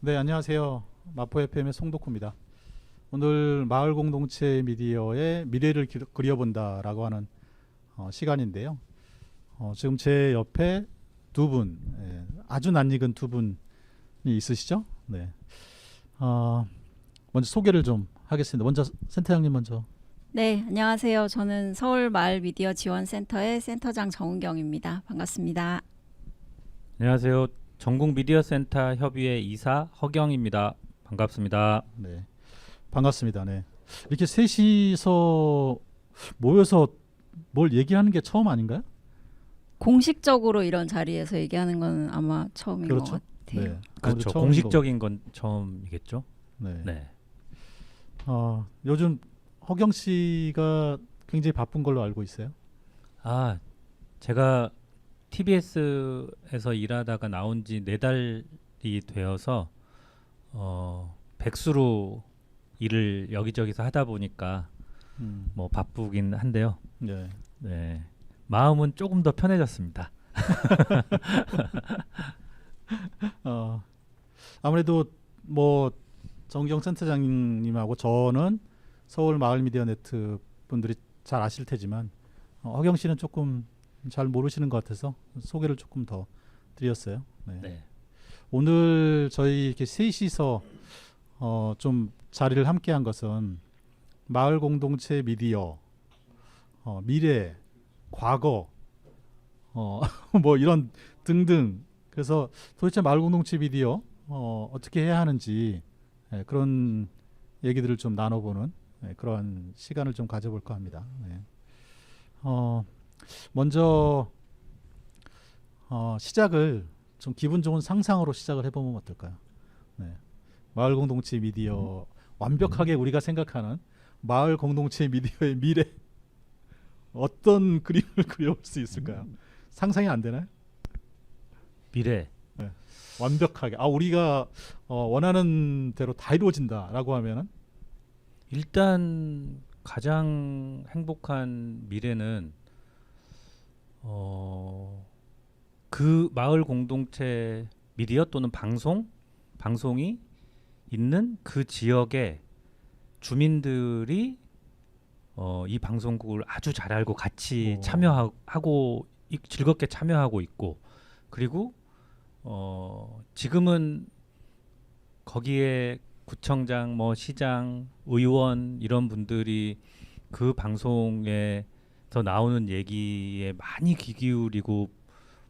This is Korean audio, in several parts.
네, 안녕하세요. 마포 FM의 송덕후입니다. 오늘 마을 공동체 미디어의 미래를 그려본다라고 하는 시간인데요. 지금 제 옆에 두 분, 아주 낯익은 두 분이 있으시죠? 네. 먼저 소개를 좀 하겠습니다. 먼저 센터장님 먼저. 네, 안녕하세요. 저는 서울마을미디어지원센터의 센터장 정은경입니다. 반갑습니다. 안녕하세요. 전국미디어센터 협의회 이사 허경입니다. 반갑습니다. 네, 반갑습니다. 네. 이렇게 셋이서 모여서 뭘 얘기하는 게 처음 아닌가요? 공식적으로 이런 자리에서 얘기하는 건 아마 처음인 것 그렇죠. 같아요. 네. 아무래도 그렇죠. 처음인 공식적인 건 처음이겠죠. 네. 네. 요즘 허경 씨가 굉장히 바쁜 걸로 알고 있어요. 아, 제가 TBS에서 일하다가 나온 지 4달이 되어서 백수로 일을 여기저기서 하다 보니까 뭐 바쁘긴 한데요. 네. 네. 마음은 조금 더 편해졌습니다. 아무래도 뭐 정경 센터장님하고 저는 서울 마을 미디어 네트 분들이 잘 아실 테지만 허경 씨는 조금 잘 모르시는 것 같아서 소개를 조금 더 드렸어요. 네. 네. 오늘 저희 이렇게 셋이서 좀 자리를 함께한 것은 마을 공동체 미디어, 미래, 과거, 뭐 이런 등등. 그래서 도대체 마을 공동체 미디어 어떻게 해야 하는지 그런 얘기들을 좀 나눠보는 그런 시간을 좀 가져볼까 합니다. 네. 먼저 시작을 좀 기분 좋은 상상으로 시작을 해보면 어떨까요? 네. 마을 공동체 미디어 완벽하게 우리가 생각하는 마을 공동체 미디어의 미래 어떤 그림을 그려볼 수 있을까요? 상상이 안 되나요? 미래. 네. 완벽하게 우리가 원하는 대로 다 이루어진다라고 하면은 일단 가장 행복한 미래는 그 마을 공동체 미디어 또는 방송이 있는 그 지역의 주민들이 이 방송국을 아주 잘 알고 같이 참여하고 즐겁게 참여하고 있고, 그리고 지금은 거기에 구청장, 뭐 시장, 의원 이런 분들이 그 방송에서 나오는 얘기에 많이 귀 기울이고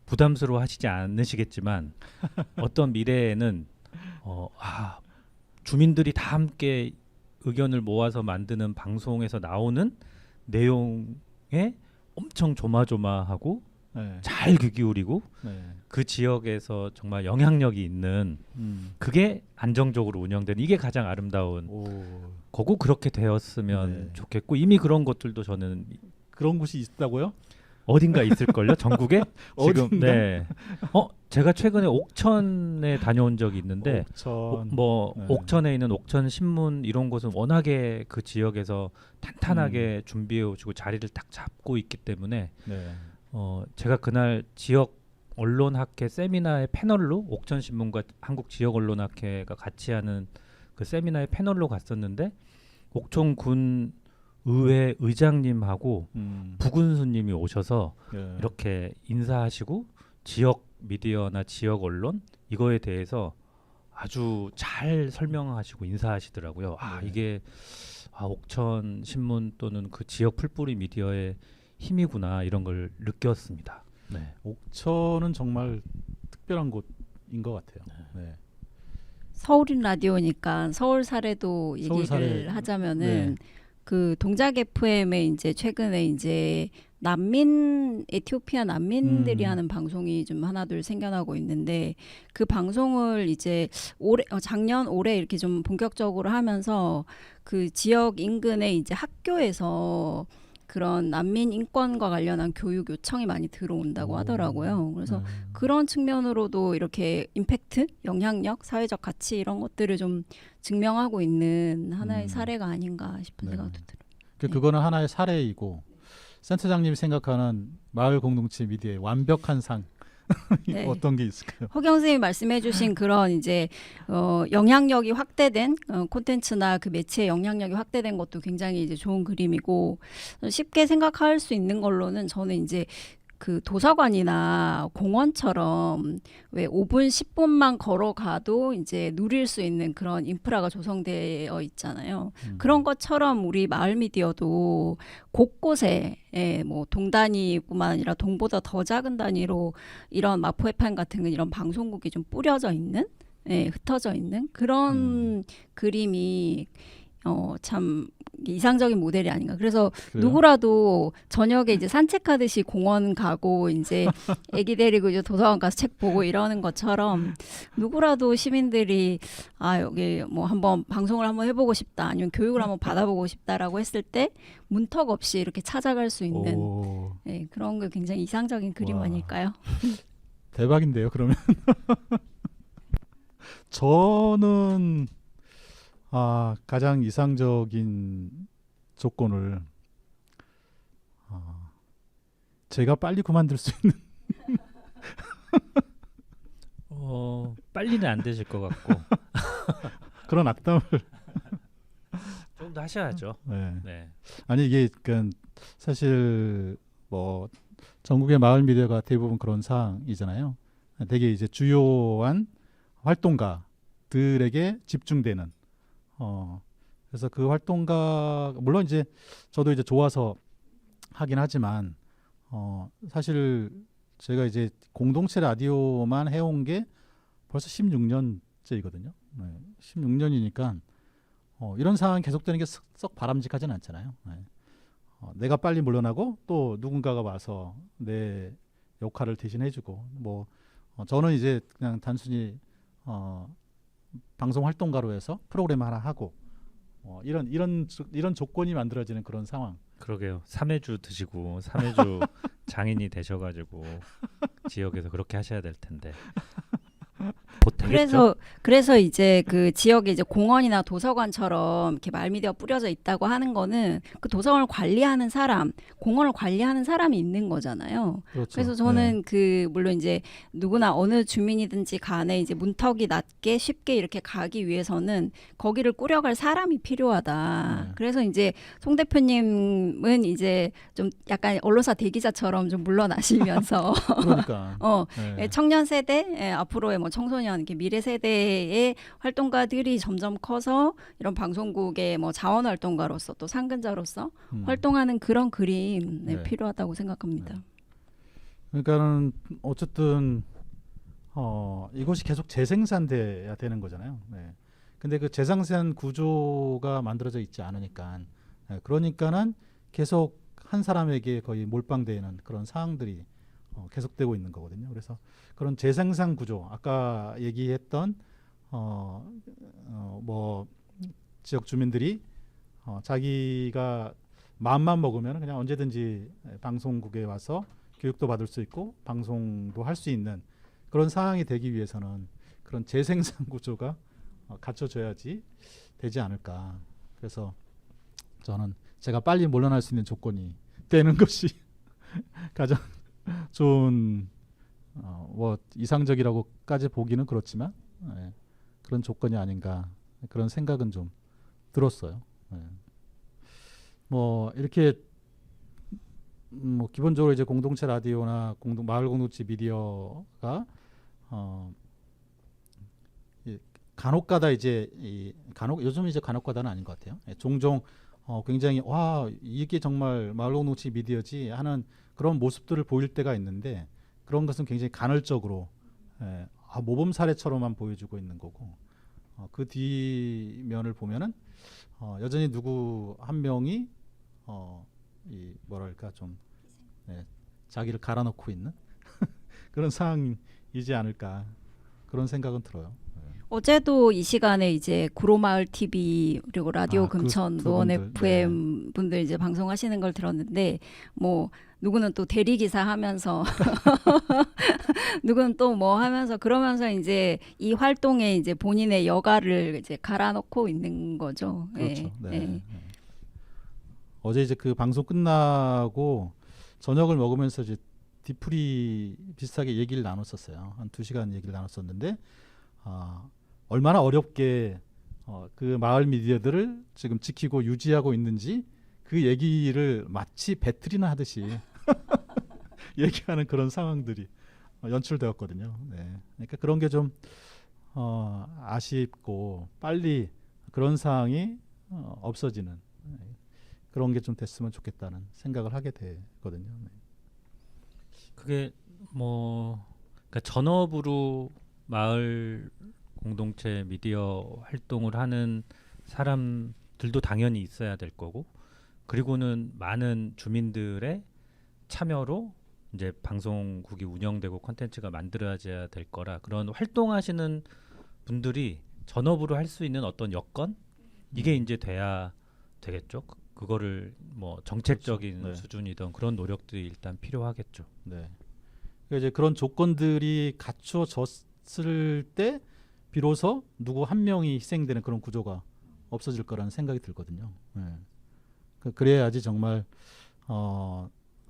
부담스러워 하시지 않으시겠지만 어떤 미래에는 주민들이 다 함께 의견을 모아서 만드는 방송에서 나오는 내용에 엄청 조마조마하고 네. 잘 귀 기울이고 네. 그 지역에서 정말 영향력이 있는 그게 안정적으로 운영되는, 이게 가장 아름다운 거고, 그렇게 되었으면 네. 좋겠고, 이미 그런 것들도 저는 그런 곳이 있다고요? 어딘가 있을걸요, 전국에. 지금 어딘가? 네. 제가 최근에 옥천에 다녀온 적이 있는데 옥천. 네. 옥천에 있는 옥천 신문 이런 곳은 워낙에 그 지역에서 탄탄하게 준비해 오시고 자리를 딱 잡고 있기 때문에 네. 제가 그날 지역 언론학회 세미나의 패널로, 옥천신문과 한국지역언론학회가 같이 하는 그 세미나의 패널로 갔었는데, 옥천군 의회 의장님하고 부군수님이 오셔서 네. 이렇게 인사하시고 지역 미디어나 지역 언론 이거에 대해서 아주 잘 설명하시고 인사하시더라고요. 네. 이게 옥천 신문 또는 그 지역 풀뿌리 미디어의 힘이구나, 이런 걸 느꼈습니다. 네. 옥천은 정말 특별한 곳인 것 같아요. 네. 서울인 라디오니까 서울 사례도 얘기를 서울 사례. 하자면은 네. 그 동작 FM에 이제 최근에 이제 에티오피아 난민들이 하는 방송이 좀 하나둘 생겨나고 있는데, 그 방송을 이제 작년 올해 이렇게 좀 본격적으로 하면서 그 지역 인근의 이제 학교에서 그런 난민 인권과 관련한 교육 요청이 많이 들어온다고 하더라고요. 그래서 그런 측면으로도 이렇게 임팩트, 영향력, 사회적 가치 이런 것들을 좀 증명하고 있는 하나의 사례가 아닌가 싶은 생각도 들어요. 그거는 하나의 사례이고, 센터장님이 생각하는 마을 공동체 미디어의 완벽한 상 네. 어떤 게 있을까요? 허경 선생님이 말씀해주신 그런 이제 영향력이 확대된 콘텐츠나 그 매체의 영향력이 확대된 것도 굉장히 이제 좋은 그림이고 쉽게 생각할 수 있는 걸로는 저는 이제 그 도서관이나 공원처럼 왜 5분, 10분만 걸어가도 이제 누릴 수 있는 그런 인프라가 조성되어 있잖아요. 그런 것처럼 우리 마을 미디어도 곳곳에 뭐 동단위뿐만 아니라 동보다 더 작은 단위로 이런 마포 FM 같은 이런 방송국이 좀 뿌려져 있는, 흩어져 있는 그런 그림이 참 이상적인 모델이 아닌가. 그래서 그래요? 누구라도 저녁에 이제 산책하듯이 공원 가고 이제 애기 데리고 이제 도서관 가서 책 보고 이러는 것처럼 누구라도 시민들이 여기 뭐 한번 방송을 한번 해보고 싶다 아니면 교육을 한번 받아보고 싶다라고 했을 때 문턱 없이 이렇게 찾아갈 수 있는 오, 그런 게 굉장히 이상적인 그림 와. 아닐까요? 대박인데요. 그러면 저는 가장 이상적인 조건을 제가 빨리 그만둘 수 있는 빨리는 안 되실 것 같고 그런 악담을 좀 더 하셔야죠. 네. 네. 아니 이게 그러니까 사실 뭐 전국의 마을 미디어가 대부분 그런 상황이잖아요. 되게 이제 주요한 활동가들에게 집중되는 그래서 그 활동가 물론 이제 저도 이제 좋아서 하긴 하지만 사실 제가 이제 공동체 라디오만 해온 게 벌써 16년째이거든요. 16년이니까 이런 상황이 계속되는 게 썩 바람직하진 않잖아요. 내가 빨리 물러나고 또 누군가가 와서 내 역할을 대신해주고 뭐 저는 이제 그냥 단순히 방송 활동가로 해서 프로그램 하나 하고 이런 조건이 만들어지는 그런 상황. 그러게요. 3회주 드시고 3회주 장인이 되셔가지고 지역에서 그렇게 하셔야 될 텐데. 곧 되겠죠? 그래서 이제 그 지역에 이제 공원이나 도서관처럼 이렇게 말미디어 뿌려져 있다고 하는 거는 그 도서관을 관리하는 사람, 공원을 관리하는 사람이 있는 거잖아요. 그렇죠. 그래서 저는 그 물론 이제 누구나 어느 주민이든지 간에 이제 문턱이 낮게 쉽게 이렇게 가기 위해서는 거기를 꾸려갈 사람이 필요하다. 네. 그래서 이제 송 대표님은 이제 좀 약간 언론사 대기자처럼 좀 물러나시면서 그러니까 네. 청년 세대, 앞으로의 뭐 청소년, 이렇게 미래 세대의 활동가들이 점점 커서 이런 방송국의 뭐 자원 활동가로서 또 상근자로서 활동하는 그런 그림 네. 필요하다고 생각합니다. 그러니까는 어쨌든 이것이 계속 재생산돼야 되는 거잖아요. 네. 근데 그 재생산 구조가 만들어져 있지 않으니까 그러니까는 계속 한 사람에게 거의 몰빵되는 그런 상황들이 계속되고 있는 거거든요. 그래서 그런 재생산 구조, 아까 얘기했던 뭐 지역 주민들이 자기가 마음만 먹으면 그냥 언제든지 방송국에 와서 교육도 받을 수 있고 방송도 할 수 있는 그런 상황이 되기 위해서는 그런 재생산 구조가 갖춰져야지 되지 않을까. 그래서 저는 제가 빨리 물러날 수 있는 조건이 되는 것이 가장 좋은 뭐 이상적이라고까지 보기는 그렇지만 그런 조건이 아닌가 그런 생각은 좀 들었어요. 뭐 이렇게 뭐 기본적으로 이제 공동체 라디오나 마을 공동체 미디어가 간혹가다 이제 요즘 이제 간혹가다는 아닌 것 같아요. 종종 굉장히 와 이게 정말 마을 공동체 미디어지 하는 그런 모습들을 보일 때가 있는데 그런 것은 굉장히 간헐적으로 모범 사례처럼만 보여주고 있는 거고 그 뒷면을 보면은 여전히 누구 한 명이 이 뭐랄까 좀 자기를 갈아넣고 있는 그런 상황이지 않을까 그런 생각은 들어요. 어제도 이 시간에 이제 구로마을 TV 그리고 라디오 금천 노원 FM 분들 이제 방송하시는 걸 들었는데 뭐 누구는 또 대리 기사 하면서 누구는 또 뭐 하면서 그러면서 이제 이 활동에 이제 본인의 여가를 이제 갈아넣고 있는 거죠. 그렇죠. 어제 이제 그 방송 끝나고 저녁을 먹으면서 이제 뒤풀이 비슷하게 얘기를 나눴었어요. 한 2시간 얘기를 나눴었는데 얼마나 어렵게 그 마을 미디어들을 지금 지키고 유지하고 있는지 그 얘기를 마치 배틀이나 하듯이 얘기하는 그런 상황들이 연출되었거든요. 네. 그러니까 그런 게 좀 아쉽고 빨리 그런 상황이 없어지는 그런 게 좀 됐으면 좋겠다는 생각을 하게 되거든요. 네. 그게 뭐 그러니까 전업으로 마을 공동체 미디어 활동을 하는 사람들도 당연히 있어야 될 거고, 그리고는 많은 주민들의 참여로 이제 방송국이 운영되고 콘텐츠가 만들어져야 될 거라, 그런 활동하시는 분들이 전업으로 할 수 있는 어떤 여건, 이게 이제 돼야 되겠죠. 그거를 뭐 정책적인 그렇죠. 네. 수준이든 그런 노력들이 일단 필요하겠죠. 네. 그러니까 이제 그런 조건들이 갖추어졌을 때 비로소 누구 한 명이 희생되는 그런 구조가 없어질 거라는 생각이 들거든요. 네. 그래야지 정말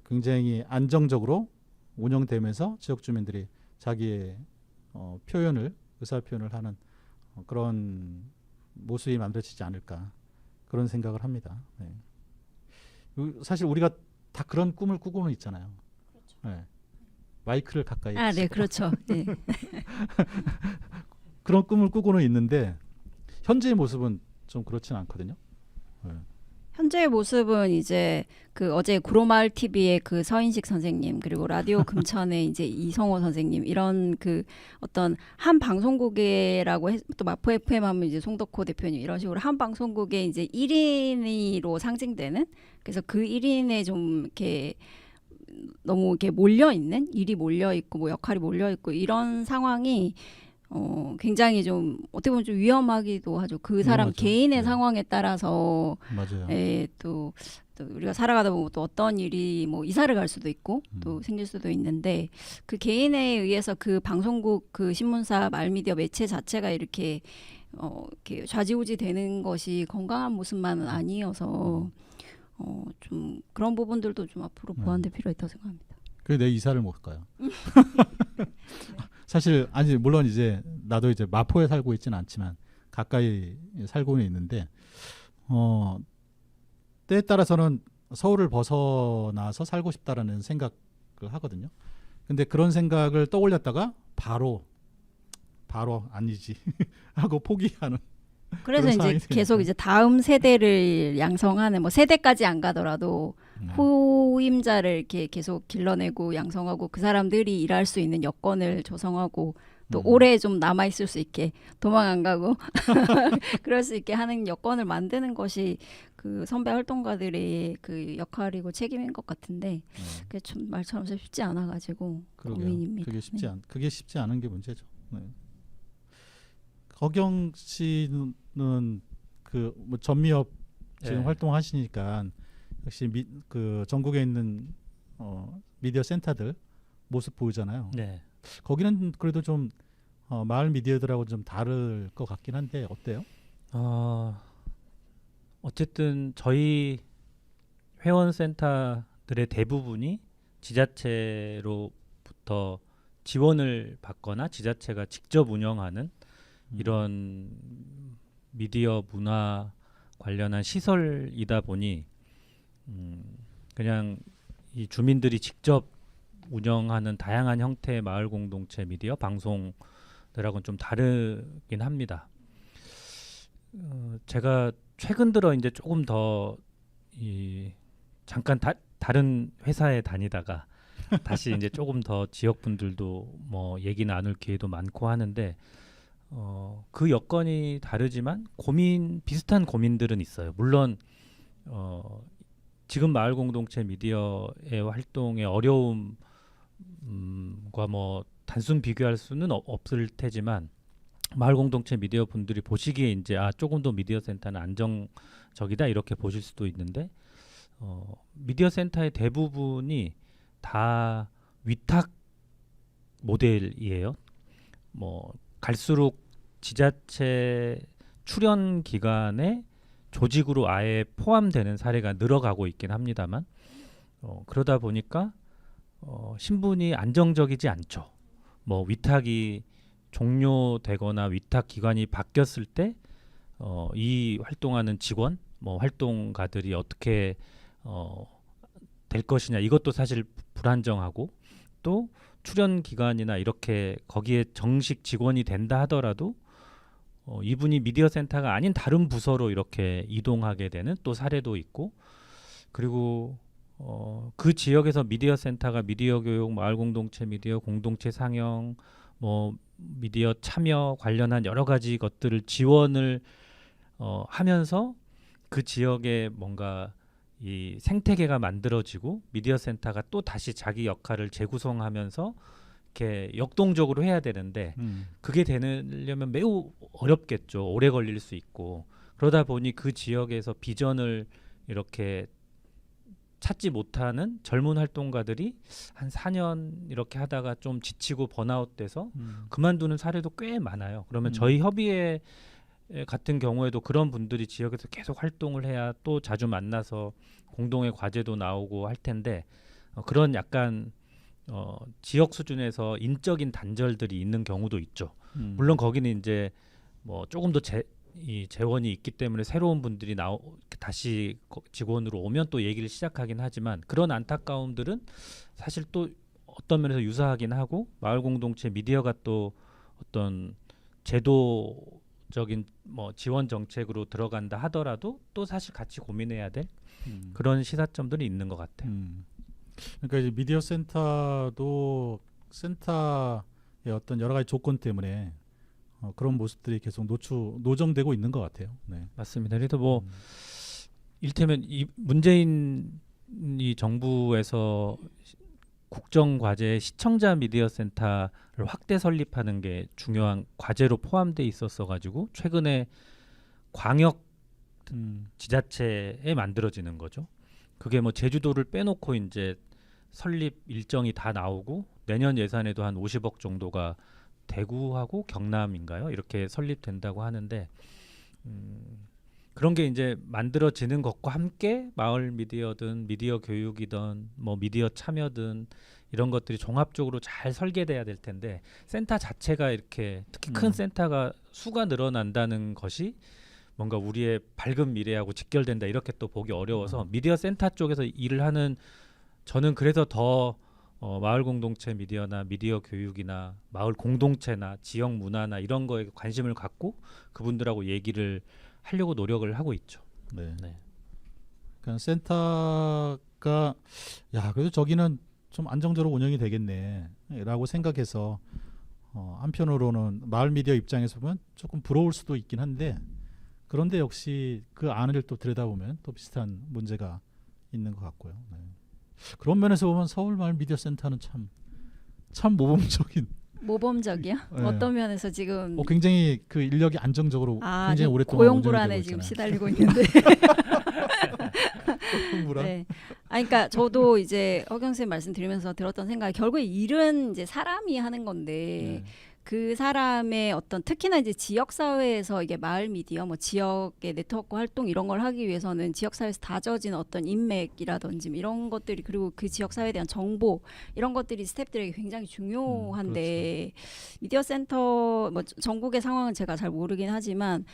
굉장히 안정적으로 운영되면서 지역 주민들이 자기의 의사 표현을 하는 그런 모습이 만들어지지 않을까 그런 생각을 합니다. 네. 사실 우리가 다 그런 꿈을 꾸고는 있잖아요. 그렇죠. 네. 마이크를 가까이 네, 그렇죠. 네. 그런 꿈을 꾸고는 있는데 현재의 모습은 좀 그렇지는 않거든요. 네. 현재의 모습은 이제 그 어제 구로마을 TV의 그 서인식 선생님, 그리고 라디오 금천의 이제 이성호 선생님, 이런 그 어떤 한 방송국이라고 또 마포 FM 하면 이제 송덕호 대표님, 이런 식으로 한 방송국의 이제 1인으로 상징되는, 그래서 그 1인에 좀 이렇게 너무 이렇게 몰려 있는, 일이 몰려 있고 뭐 역할이 몰려 있고 이런 상황이 굉장히 좀 어떻게 보면 좀 위험하기도 하죠. 그 사람 위험하죠. 개인의 네. 상황에 따라서 맞아요. 또 우리가 살아가다 보면 또 어떤 일이 뭐 이사를 갈 수도 있고 또 생길 수도 있는데, 그 개인에 의해서 그 방송국, 그 신문사, 말미디어 매체 자체가 이렇게 좌지우지 되는 것이 건강한 모습만은 아니어서 좀 그런 부분들도 좀 앞으로 보완될 필요가 있다고 생각합니다. 그래 내 이사를 못 가요. 사실 아니 물론 이제 나도 이제 마포에 살고 있지는 않지만 가까이 살고는 있는데 때에 따라서는 서울을 벗어나서 살고 싶다라는 생각을 하거든요. 근데 그런 생각을 떠올렸다가 바로 아니지 하고 포기하는. 그래서 그런 이제 상황이 계속 되니까. 이제 다음 세대를 양성하는, 뭐 세대까지 안 가더라도 후임자를 이렇게 계속 길러내고 양성하고 그 사람들이 일할 수 있는 여건을 조성하고 또 오래 좀 남아 있을 수 있게, 도망 안 가고 그럴 수 있게 하는 여건을 만드는 것이 그 선배 활동가들의 그 역할이고 책임인 것 같은데, 그게 좀 말처럼 쉽지 않아 가지고 고민입니다. 그게 쉽지 않은 게 문제죠. 네. 허경 씨는 그 뭐 전미업 지금 네. 활동하시니까 역시 그 전국에 있는 미디어 센터들 모습 보이잖아요. 네. 거기는 그래도 좀 마을 미디어들하고 좀 다를 것 같긴 한데 어때요? 어쨌든 저희 회원센터들의 대부분이 지자체로부터 지원을 받거나 지자체가 직접 운영하는 이런 미디어 문화 관련한 시설이다 보니 그냥 이 주민들이 직접 운영하는 다양한 형태의 마을 공동체 미디어 방송들하고는 좀 다르긴 합니다. 제가 최근 들어 이제 조금 더 잠깐 다른 회사에 다니다가 다시 이제 조금 더 지역 분들도 뭐 얘기 나눌 기회도 많고 하는데, 그 여건이 다르지만 비슷한 고민들은 있어요. 물론 지금 마을 공동체 미디어의 활동의 어려움과 뭐 단순 비교할 수는 없을 테지만, 마을 공동체 미디어 분들이 보시기에 이제 조금 더 미디어 센터는 안정적이다 이렇게 보실 수도 있는데, 미디어 센터의 대부분이 다 위탁 모델이에요. 뭐 갈수록 지자체 출연 기관에 조직으로 아예 포함되는 사례가 늘어가고 있긴 합니다만, 그러다 보니까 신분이 안정적이지 않죠. 뭐 위탁이 종료되거나 위탁 기관이 바뀌었을 때 이 활동하는 직원, 뭐 활동가들이 어떻게 될 것이냐 이것도 사실 불안정하고 또 출연 기간이나 이렇게 거기에 정식 직원이 된다 하더라도 이분이 미디어 센터가 아닌 다른 부서로 이렇게 이동하게 되는 또 사례도 있고 그리고 그 지역에서 미디어 센터가 미디어 교육, 마을 공동체 미디어, 공동체 상영, 뭐 미디어 참여 관련한 여러 가지 것들을 지원을 하면서 그 지역에 뭔가 이 생태계가 만들어지고 미디어 센터가 또 다시 자기 역할을 재구성하면서 이렇게 역동적으로 해야 되는데 그게 되려면 매우 어렵겠죠. 오래 걸릴 수 있고 그러다 보니 그 지역에서 비전을 이렇게 찾지 못하는 젊은 활동가들이 한 4년 이렇게 하다가 좀 지치고 번아웃돼서 그만두는 사례도 꽤 많아요. 그러면 저희 협의회 같은 경우에도 그런 분들이 지역에서 계속 활동을 해야 또 자주 만나서 공동의 과제도 나오고 할 텐데 그런 약간 지역 수준에서 인적인 단절들이 있는 경우도 있죠. 물론 거기는 이제 뭐 조금 더 이 재원이 있기 때문에 새로운 분들이 다시 직원으로 오면 또 얘기를 시작하긴 하지만 그런 안타까움들은 사실 또 어떤 면에서 유사하긴 하고 마을 공동체 미디어가 또 어떤 제도적인 뭐 지원 정책으로 들어간다 하더라도 또 사실 같이 고민해야 될 그런 시사점들이 있는 것 같아요. 그러니까 이제 미디어 센터도 센터의 어떤 여러 가지 조건 때문에 그런 모습들이 계속 노정되고 있는 것 같아요. 네. 맞습니다. 그래서 뭐 이를테면 이 문재인 이 정부에서 국정 과제에 시청자 미디어 센터를 확대 설립하는 게 중요한 과제로 포함돼 있었어 가지고 최근에 광역 지자체에 만들어지는 거죠. 그게 뭐 제주도를 빼놓고 이제 설립 일정이 다 나오고 내년 예산에도 한 50억 정도가 대구하고 경남인가요? 이렇게 설립된다고 하는데 그런 게 이제 만들어지는 것과 함께 마을 미디어든 미디어 교육이든 뭐 미디어 참여든 이런 것들이 종합적으로 잘 설계돼야 될 텐데 센터 자체가 이렇게 특히 큰 센터가 수가 늘어난다는 것이 뭔가 우리의 밝은 미래하고 직결된다 이렇게 또 보기 어려워서 미디어 센터 쪽에서 일을 하는 저는 그래서 더 마을 공동체 미디어나 미디어 교육이나 마을 공동체나 지역 문화나 이런 거에 관심을 갖고 그분들하고 얘기를 하려고 노력을 하고 있죠. 네. 네. 그러니까 센터가 그래도 저기는 좀 안정적으로 운영이 되겠네라고 생각해서 한편으로는 마을 미디어 입장에서 보면 조금 부러울 수도 있긴 한데 그런데 역시 그 안을 또 들여다보면 또 비슷한 문제가 있는 것 같고요. 네. 그런 면에서 보면 서울 마을 미디어 센터는 참 모범적이야? 네. 어떤 면에서 지금 굉장히 그 인력이 안정적으로 굉장히 오랫동안 고용 운영이 불안에 되고 지금 있잖아요. 시달리고 있는데. 고용 불안? 네. 그러니까 저도 이제 허경 선생님 말씀 드리면서 들었던 생각이 결국에 일은 이제 사람이 하는 건데 네. 그 사람의 어떤 특히나 이제 지역 사회에서 이게 마을 미디어 뭐 지역의 네트워크 활동 이런 걸 하기 위해서는 지역 사회에서 다져진 어떤 인맥이라든지 이런 것들이 그리고 그 지역 사회에 대한 정보 이런 것들이 스태프들에게 굉장히 중요한데 미디어 센터 뭐 전국의 상황은 제가 잘 모르긴 하지만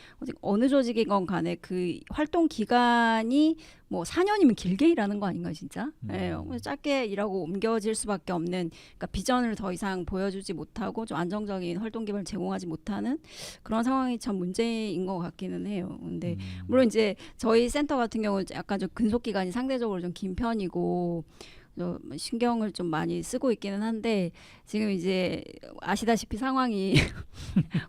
어느 조직이건 간에 그 활동 기간이 뭐 4년이면 길게 일하는 거 아닌가요, 진짜? 예, 짧게 일하고 옮겨질 수밖에 없는, 그러니까 비전을 더 이상 보여주지 못하고 좀 안정적인 활동 기반을 제공하지 못하는 그런 상황이 참 문제인 것 같기는 해요. 근데 물론 이제 저희 센터 같은 경우는 약간 좀 근속 기간이 상대적으로 좀 긴 편이고. 신경을 좀 많이 쓰고 있기는 한데 지금 이제 아시다시피 상황이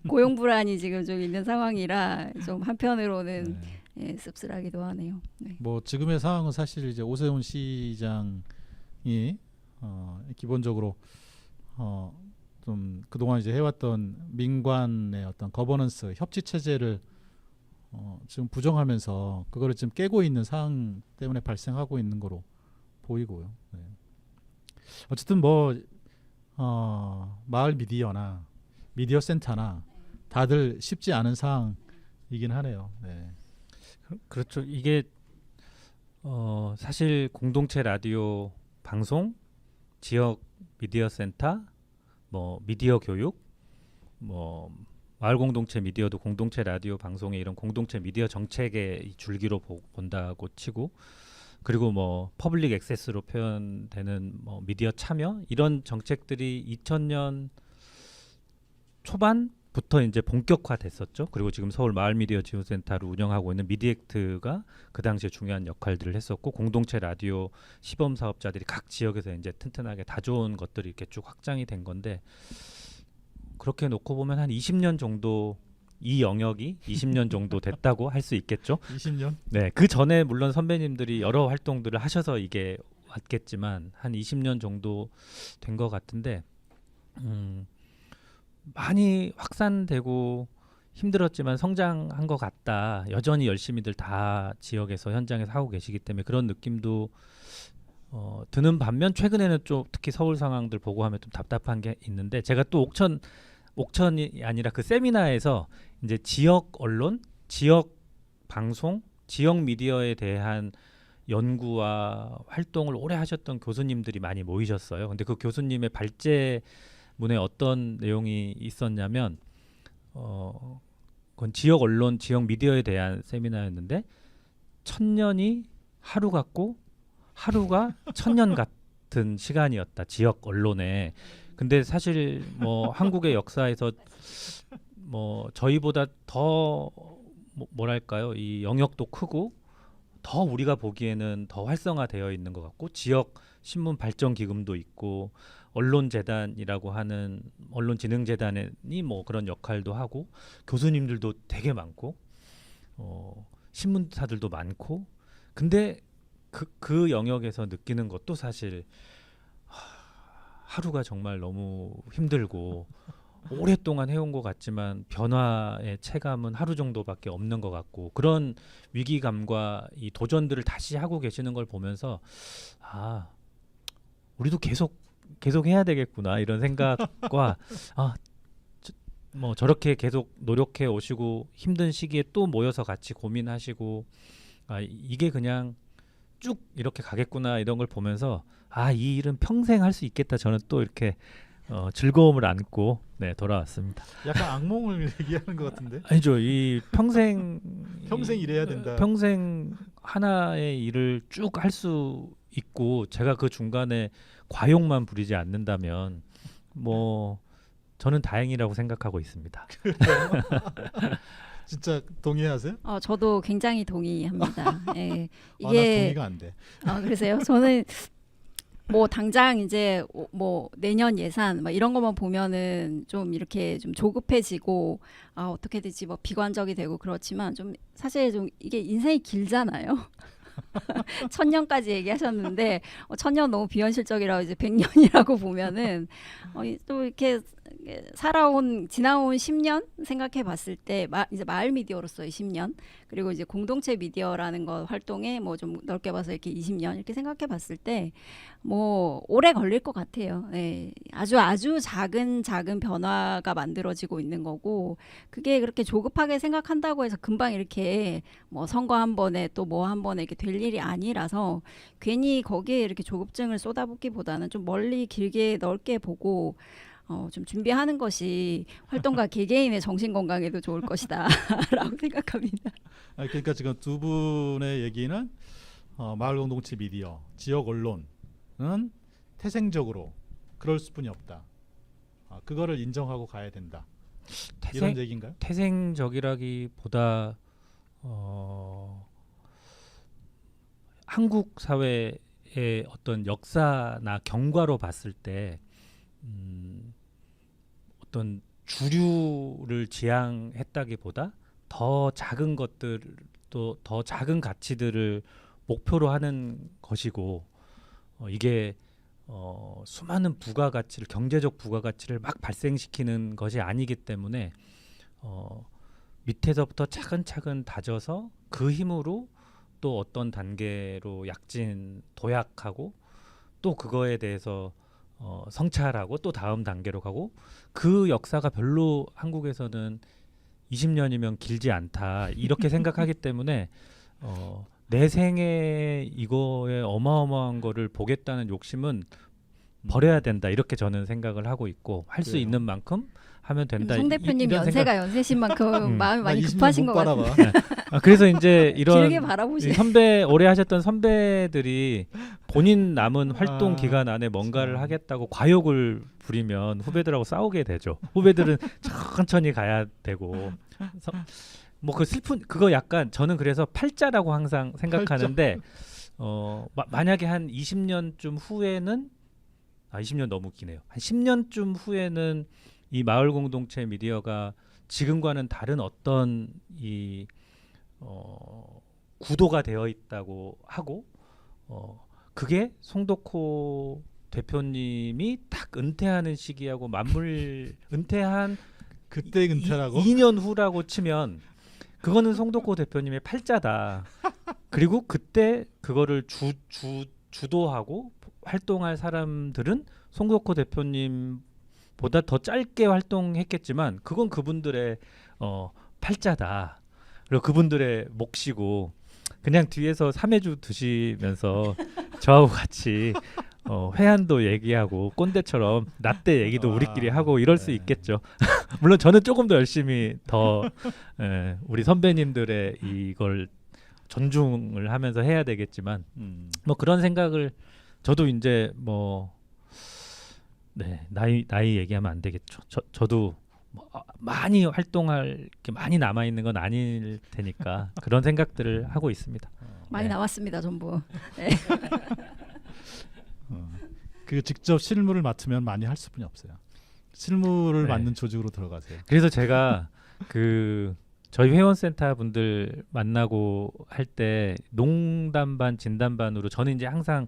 고용 불안이 지금 좀 있는 상황이라 좀 한편으로는 예, 씁쓸하기도 하네요. 네. 뭐 지금의 상황은 사실 이제 오세훈 시장이 기본적으로 좀 그동안 이제 해왔던 민관의 어떤 거버넌스 협치 체제를 지금 부정하면서 그거를 지금 깨고 있는 상황 때문에 발생하고 있는 거로 보이고요. 네. 어쨌든 뭐 마을 미디어나 미디어 센터나 다들 쉽지 않은 상황이긴 하네요. 네. 그렇죠. 이게 사실 공동체 라디오 방송 지역 미디어 센터, 뭐 미디어 교육, 뭐 마을 공동체 미디어도 공동체 라디오 방송의 이런 공동체 미디어 정책의 이 줄기로 본다고 치고, 그리고 뭐 퍼블릭 액세스로 표현되는 뭐 미디어 참여 이런 정책들이 2000년 초반부터 이제 본격화됐었죠. 그리고 지금 서울 마을 미디어 지원센터를 운영하고 있는 미디액트가 그 당시에 중요한 역할들을 했었고, 공동체 라디오 시범 사업자들이 각 지역에서 이제 튼튼하게 다 좋은 것들이 이렇게 쭉 확장이 된 건데, 그렇게 놓고 보면 한 20년 정도 이 영역이 20년 정도 됐다고 할 수 있겠죠. 20년? 네, 그 전에 물론 선배님들이 여러 활동들을 하셔서 이게 왔겠지만 한 20년 정도 된 것 같은데, 많이 확산되고 힘들었지만 성장한 것 같다. 여전히 열심히들 다 지역에서 현장에서 하고 계시기 때문에 그런 느낌도 드는 반면, 최근에는 좀 특히 서울 상황들 보고 하면 좀 답답한 게 있는데, 제가 또 옥천이 아니라 그 세미나에서 이제 지역 언론, 지역 방송, 지역 미디어에 대한 연구와 활동을 오래 하셨던 교수님들이 많이 모이셨어요. 근데 그 교수님의 발제문에 어떤 내용이 있었냐면, 그건 지역 언론, 지역 미디어에 대한 세미나였는데, 천년이 하루 같고 하루가 천년 같은 시간이었다, 지역 언론에. 근데 사실 뭐 한국의 역사에서 뭐 저희보다 더 뭐랄까요, 이 영역도 크고 더 우리가 보기에는 더 활성화되어 있는 것 같고, 지역 신문 발전 기금도 있고, 언론재단이라고 하는 언론진흥재단이 뭐 그런 역할도 하고, 교수님들도 되게 많고, 신문사들도 많고. 근데 그 영역에서 느끼는 것도 사실 하루가 정말 너무 힘들고 오랫동안 해온 것 같지만 변화의 체감은 하루 정도밖에 없는 것 같고, 그런 위기감과 이 도전들을 다시 하고 계시는 걸 보면서, 아, 우리도 계속 해야 되겠구나, 이런 생각과 뭐 저렇게 계속 노력해 오시고 힘든 시기에 또 모여서 같이 고민하시고, 이게 그냥 쭉 이렇게 가겠구나, 이런 걸 보면서 이 일은 평생 할 수 있겠다, 저는 또 이렇게 즐거움을 안고 돌아왔습니다. 약간 악몽을 얘기하는 것 같은데. 아니죠, 이 평생 일해야 된다. 평생 하나의 일을 쭉 할 수 있고, 제가 그 중간에 과욕만 부리지 않는다면 뭐 저는 다행이라고 생각하고 있습니다. 진짜 동의하세요? 저도 굉장히 동의합니다. 예. 나 이게 동의가 안 돼. 그러세요? 저는 뭐 당장 이제 뭐 내년 예산 막 이런 것만 보면은 좀 이렇게 좀 조급해지고, 어떻게 되지, 뭐 비관적이 되고 그렇지만, 좀 사실 좀 이게 인생이 길잖아요. 1000년까지 얘기하셨는데 1000년 너무 비현실적이라고, 이제 100년이라고 보면은 또 이렇게 지나온 10년 생각해 봤을 때, 이제 마을 미디어로서의 10년, 그리고 이제 공동체 미디어라는 거 활동에 뭐 좀 넓게 봐서 이렇게 20년 이렇게 생각해 봤을 때 뭐 오래 걸릴 것 같아요. 예. 아주 작은 변화가 만들어지고 있는 거고, 그게 그렇게 조급하게 생각한다고 해서 금방 이렇게 뭐 선거 한 번에 또 뭐 한 번에 이렇게 될 일이 아니라서, 괜히 거기에 이렇게 조급증을 쏟아붓기보다는 좀 멀리 길게 넓게 보고 좀 준비하는 것이 활동가 개개인의 정신 건강에도 좋을 것이다 라고 생각합니다. 그러니까 지금 두 분의 얘기는 마을 공동체 미디어, 지역 언론은 태생적으로 그럴 수뿐이 없다. 그거를 인정하고 가야 된다. 이런 얘기인가요? 태생적이라기보다 한국 사회의 어떤 역사나 경과로 봤을 때 어떤 주류를 지향했다기보다 더 작은 것들, 또 더 작은 가치들을 목표로 하는 것이고, 이게 수많은 부가가치를, 경제적 부가가치를 막 발생시키는 것이 아니기 때문에 밑에서부터 차근차근 다져서 그 힘으로 또 어떤 단계로 도약하고, 또 그거에 대해서 성찰하고 또 다음 단계로 가고, 그 역사가 별로 한국에서는 20년이면 길지 않다, 이렇게 생각하기 때문에 내 생에 이거에 어마어마한 거를 보겠다는 욕심은 버려야 된다 이렇게 저는 생각을 하고 있고 할 수 그래요. 있는 만큼 하면 된다. 송 대표님 이런 연세가 연세신 만큼 마음이 많이 나 20년 급하신 못 것 같아요. 바라봐. 그래서 이제 이런 길게 바라보시. 이 선배 오래 하셨던 선배들이 본인 남은 활동 아, 기간 안에 뭔가를 참. 하겠다고 과욕을 부리면 후배들하고 싸우게 되죠. 후배들은 천천히 가야 되고 뭐 그 슬픈 그거 약간 저는 그래서 팔자라고 항상 생각하는데 만약에 한 20년쯤 후에는 20년 너무 기네요. 한 10년쯤 후에는 이 마을 공동체 미디어가 지금과는 다른 어떤 이 구도가 되어 있다고 하고 그게 송덕호 대표님이 딱 은퇴하는 시기하고 맞물 은퇴한 그때 은퇴라고? 2년 후라고 치면 그거는 송덕호 대표님의 팔자다. 그리고 그때 그거를 주도하고 활동할 사람들은 송덕호 대표님보다 더 짧게 활동했겠지만 그건 그분들의 팔자다. 그리고 그분들의 몫이고 그냥 뒤에서 삼해주 드시면서 저하고 같이 회한도 얘기하고 꼰대처럼 라떼 얘기도 우리끼리 하고 이럴 수 네. 있겠죠. 물론 저는 조금 더 열심히 더 우리 선배님들의 이걸 존중을 하면서 해야 되겠지만 뭐 그런 생각을 저도 이제 뭐 네, 나이 얘기하면 안 되겠죠. 저도 뭐 많이 활동할 게 많이 남아 있는 건 아닐 테니까 그런 생각들을 하고 있습니다. 많이 네. 나왔습니다 전부. 그 직접 실무를 맡으면 많이 할 수뿐이 없어요. 실무를 네. 맡는 조직으로 들어가세요. 그래서 제가 그 저희 회원센터 분들 만나고 할 때 농담 반 진담 반으로 저는 이제 항상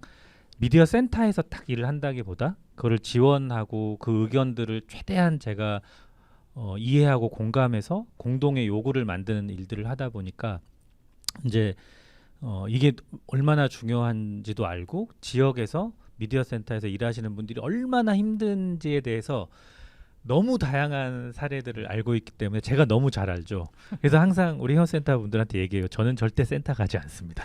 미디어 센터에서 딱 일을 한다기보다 그거를 지원하고 그 의견들을 최대한 제가 이해하고 공감해서 공동의 요구를 만드는 일들을 하다 보니까 이제 이게 얼마나 중요한지도 알고 지역에서 미디어 센터에서 일하시는 분들이 얼마나 힘든지에 대해서 너무 다양한 사례들을 알고 있기 때문에 제가 너무 잘 알죠. 그래서 항상 우리 회원센터 분들한테 얘기해요. 저는 절대 센터 가지 않습니다.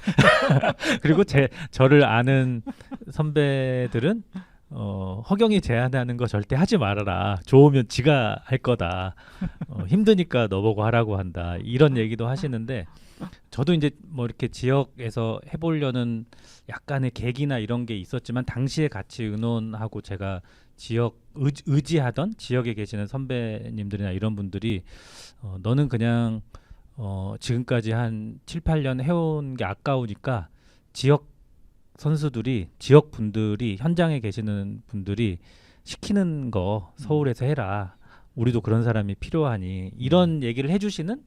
그리고 저를 아는 선배들은 허경이 제안하는 거 절대 하지 말아라. 좋으면 지가 할 거다. 힘드니까 너보고 하라고 한다. 이런 얘기도 하시는데 저도 이제 뭐 이렇게 지역에서 해보려는 약간의 계기나 이런 게 있었지만 당시에 같이 의논하고 제가 지역 의지하던 지역에 계시는 선배님들이나 이런 분들이 너는 그냥 지금까지 한 7, 8년 해온 게 아까우니까 지역 선수들이 지역 분들이 현장에 계시는 분들이 시키는 거 서울에서 해라. 우리도 그런 사람이 필요하니 이런 얘기를 해주시는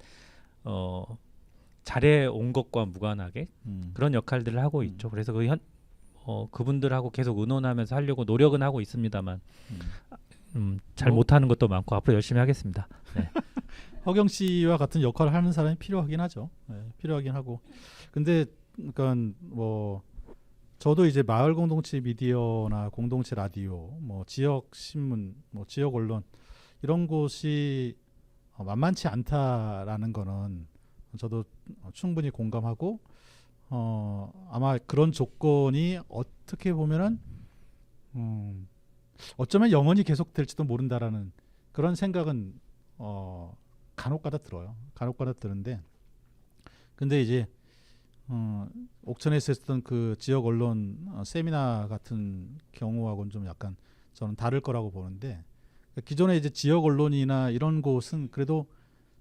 잘해온 것과 무관하게 그런 역할들을 하고 있죠. 그래서 그분들하고 계속 의논하면서 하려고 노력은 하고 있습니다만 잘 못하는 것도 많고 앞으로 열심히 하겠습니다. 네. 허경 씨와 같은 역할을 하는 사람이 필요하긴 하죠. 네, 필요하긴 하고. 근데 그러니까 뭐 저도 이제 마을 공동체 미디어나 공동체 라디오, 뭐 지역 신문, 뭐 지역 언론 이런 곳이 만만치 않다라는 거는 저도 충분히 공감하고 아마 그런 조건이 어떻게 보면은 어쩌면 영원히 계속될지도 모른다라는 그런 생각은 간혹가다 들어요. 간혹가다 드는데 근데 이제 옥천에서 했었던 그 지역 언론 세미나 같은 경우하고는 좀 약간 저는 다를 거라고 보는데 기존에 이제 지역 언론이나 이런 곳은 그래도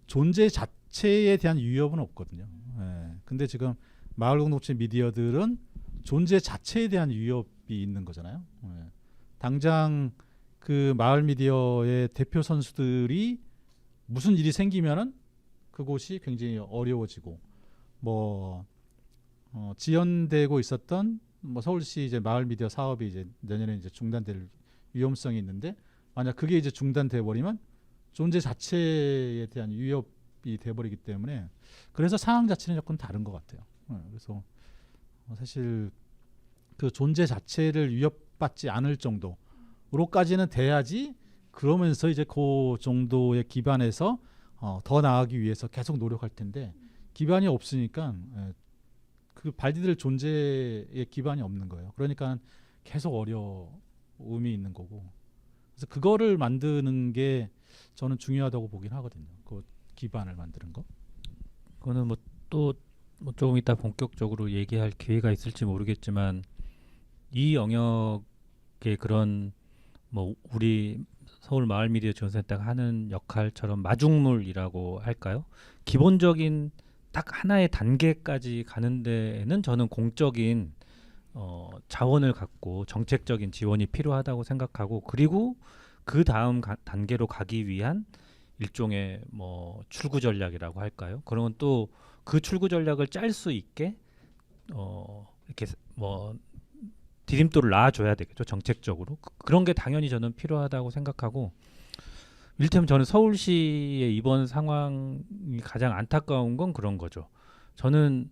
존재 자체에 대한 위협은 없거든요. 예. 근데 지금 마을 공동체 미디어들은 존재 자체에 대한 위협이 있는 거잖아요. 예. 당장 그 마을 미디어의 대표 선수들이 무슨 일이 생기면은 그곳이 굉장히 어려워지고 뭐 지연되고 있었던 뭐 서울시 이제 마을 미디어 사업이 이제 내년에 이제 중단될 위험성이 있는데 만약 그게 이제 중단돼 버리면 존재 자체에 대한 위협이 돼 버리기 때문에 그래서 상황 자체는 조금 다른 것 같아요. 그래서 사실 그 존재 자체를 위협받지 않을 정도로까지는 돼야지 그러면서 이제 그 정도의 기반에서 더 나아가기 위해서 계속 노력할 텐데 기반이 없으니까 그 발디딜 존재의 기반이 없는 거예요. 그러니까 계속 의미 있는 거고. 그래서 그거를 만드는 게 저는 중요하다고 보긴 하거든요. 그 기반을 만드는 거. 그거는 또 조금 이따 본격적으로 얘기할 기회가 있을지 모르겠지만 이 영역의 그런 뭐 우리 서울 마을 미디어 지원센터가 하는 역할처럼 마중물이라고 할까요? 기본적인 딱 하나의 단계까지 가는 데에는 저는 공적인 자원을 갖고 정책적인 지원이 필요하다고 생각하고, 그리고 그 다음 단계로 가기 위한 일종의 뭐 출구 전략이라고 할까요? 그러면 또 그 출구 전략을 짤 수 있게 이렇게 뭐 디딤돌을 놔줘야 되겠죠, 정책적으로. 그런 게 당연히 저는 필요하다고 생각하고, 이를테면 저는 서울시의 이번 상황이 가장 안타까운 건 그런 거죠. 저는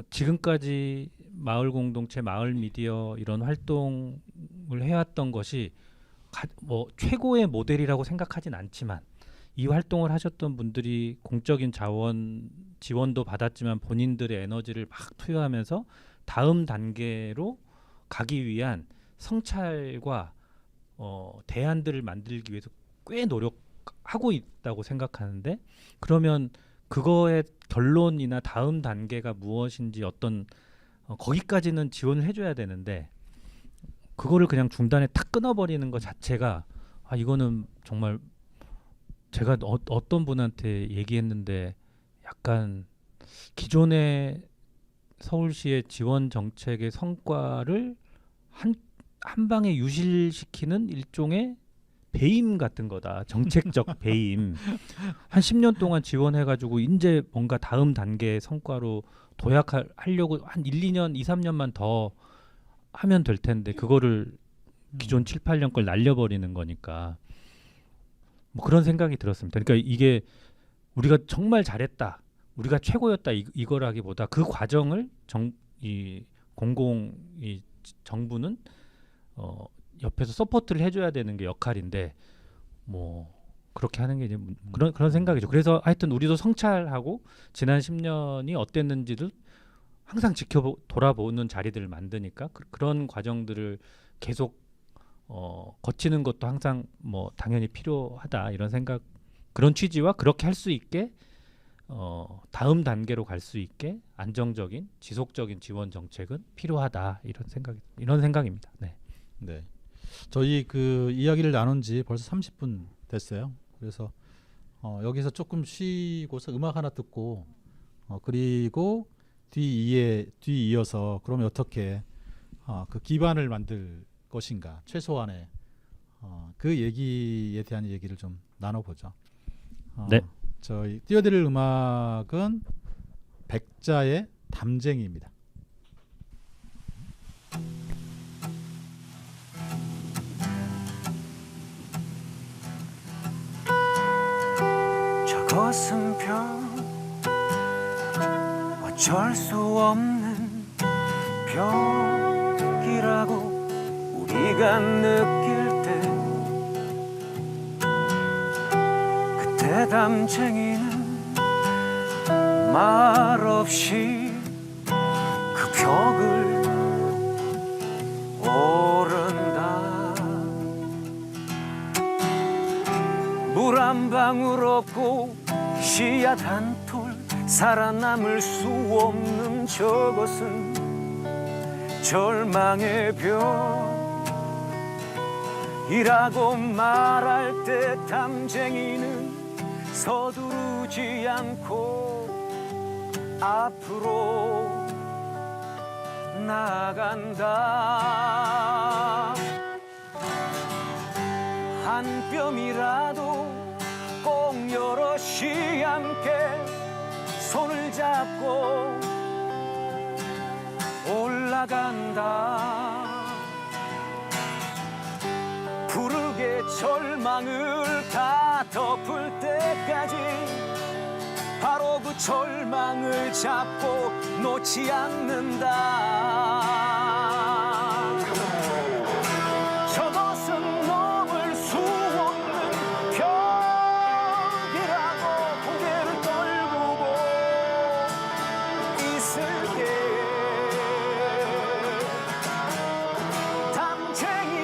지금까지 마을 공동체, 마을 미디어 이런 활동을 해왔던 것이 뭐 최고의 모델이라고 생각하진 않지만, 이 활동을 하셨던 분들이 공적인 지원도 받았지만 본인들의 에너지를 막 투여하면서 다음 단계로 가기 위한 성찰과 대안들을 만들기 위해서 꽤 노력하고 있다고 생각하는데, 그러면 그거의 결론이나 다음 단계가 무엇인지 어떤 거기까지는 지원을 해줘야 되는데, 그거를 그냥 중단에 탁 끊어버리는 것 자체가 이거는 정말 제가 어떤 분한테 얘기했는데 약간 기존의 서울시의 지원 정책의 성과를 한 방에 유실시키는 일종의 배임 같은 거다. 정책적 배임. 한 10년 동안 지원해가지고 이제 뭔가 다음 단계의 성과로 도약하려고 한 1, 2년, 2, 3년만 더 하면 될 텐데 그거를 기존 7, 8년 걸 날려버리는 거니까 뭐 그런 생각이 들었습니다. 그러니까 이게 우리가 정말 잘했다, 우리가 최고였다 이거라기보다 그 과정을 정부는 옆에서 서포트를 해줘야 되는 게 역할인데 뭐 그렇게 하는 게 이제 그런 생각이죠. 그래서 하여튼 우리도 성찰하고 지난 10년이 어땠는지를 항상 돌아보는 자리들을 만드니까 그런 과정들을 계속 거치는 것도 항상 뭐 당연히 필요하다 이런 생각, 그런 취지와 그렇게 할 수 있게 다음 단계로 갈 수 있게 안정적인 지속적인 지원 정책은 필요하다 이런 생각입니다. 네. 네. 저희 그 이야기를 나눈 지 벌써 30분 됐어요. 그래서 여기서 조금 쉬고서 음악 하나 듣고 그리고 뒤이어서 그러면 어떻게 그 기반을 만들 것인가, 최소한의 그 얘기에 대한 얘기를 좀 나눠보죠. 네. 저희 띄워드릴 음악은 백자의 담쟁이입니다. 저것은 어쩔 수 없는 벽이라고 우리가 느낄 때, 그때 담쟁이는 말없이 그 벽을 오른다. 물 한 방울 없고 씨앗 한 톨 살아남을 수 없는 저것은 절망의 벽이라고 말할 때 담쟁이는 서두르지 않고 앞으로 나간다. 한 뼘이라도 꼭 여럿이 함께 손을 잡고 올라간다. 부르게 절망을 다 덮을 때까지 바로 그 절망을 잡고 놓지 않는다. 저것은 넘을 수 없는 벽이라고 고개를 떨구고 있을게. 담쟁이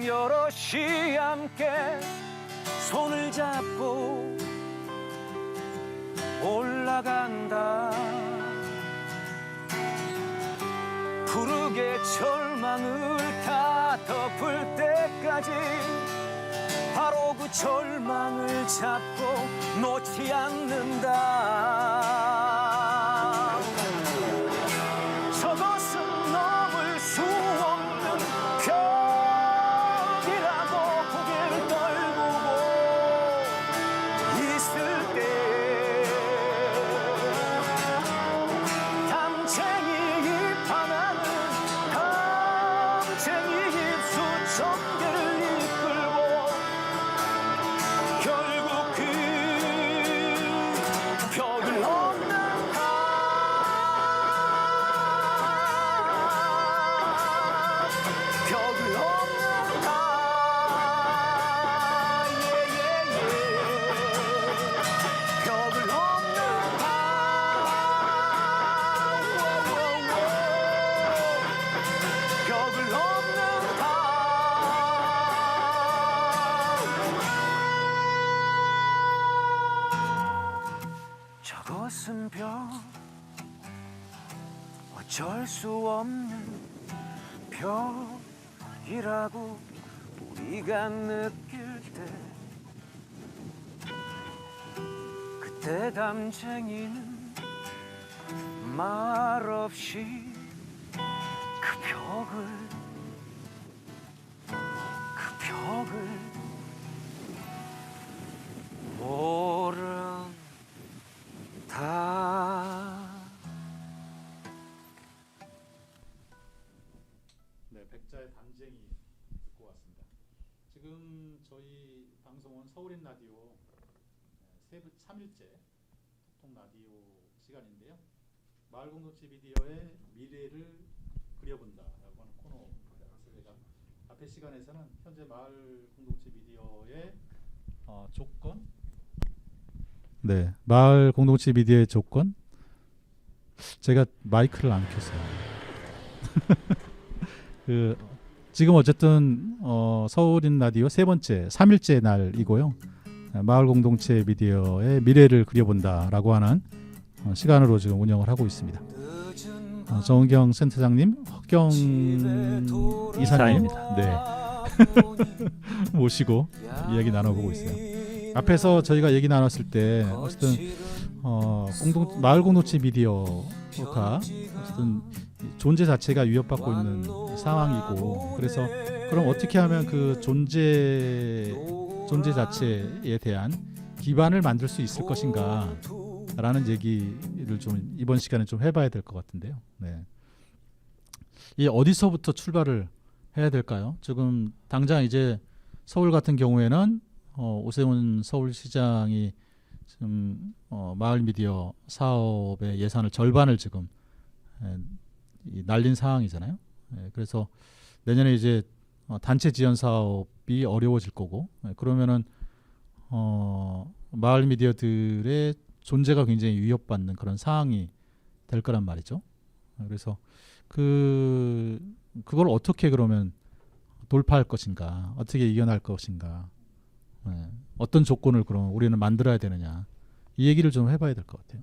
여럿이 함께 손을 잡고 올라간다. 푸르게 절망을 다 덮을 때까지 바로 그 절망을 잡고 놓지 않는다. 저것은 넘을 수 없는 벽이라고 고개를 떨구고 있을 때 담쟁이 잎 하나는 담쟁이 잎 수천 개를 이끌고 결국 그 벽을 넘는다. 벽을 넘는다. 예예예. 벽을 넘는다. 워워워. 벽을 넘는다. 저것은 벽, 어쩔 수 없는 벽이라고 우리가 느낄 때 그때 담쟁이는 말없이 그 벽을 모른다. 네, 백자의 담쟁이 듣고 왔습니다. 지금 저희 방송은 서울인 라디오 3일째 소통 라디오 시간인데요. 마을공동체 미디어의 미래를 그려본다라고 하는 코너입니다. 그래서 제가 앞에 시간에서는 현재 마을공동체 미디어의 조건, 네, 마을공동체 미디어의 조건. 제가 마이크를 안 켰어요. 지금 어쨌든 서울인 라디오 3일째 날이고요. 마을 공동체 미디어의 미래를 그려본다라고 하는 시간으로 지금 운영을 하고 있습니다. 정은경 센터장님, 흑경 이사님, 네, 모시고 이야기 나눠보고 있어요. 앞에서 저희가 얘기 나눴을 때 어쨌든 마을 공동체 미디어가 어쨌든 존재 자체가 위협받고 있는 상황이고, 그래서 그럼 어떻게 하면 그 존재 자체에 대한 기반을 만들 수 있을 것인가 라는 얘기를 좀 이번 시간에 좀 해봐야 될 것 같은데요. 네. 이 어디서부터 출발을 해야 될까요? 지금 당장 이제 서울 같은 경우에는 오세훈 서울시장이 지금 마을 미디어 사업의 예산을 절반을 지금 날린 상황이잖아요. 그래서 내년에 이제 단체 지원 사업이 어려워질 거고, 그러면은 마을 미디어들의 존재가 굉장히 위협받는 그런 상황이 될 거란 말이죠. 그래서 그걸 어떻게 그러면 돌파할 것인가, 어떻게 이겨낼 것인가, 어떤 조건을 그럼 우리는 만들어야 되느냐, 이 얘기를 좀 해봐야 될 것 같아요.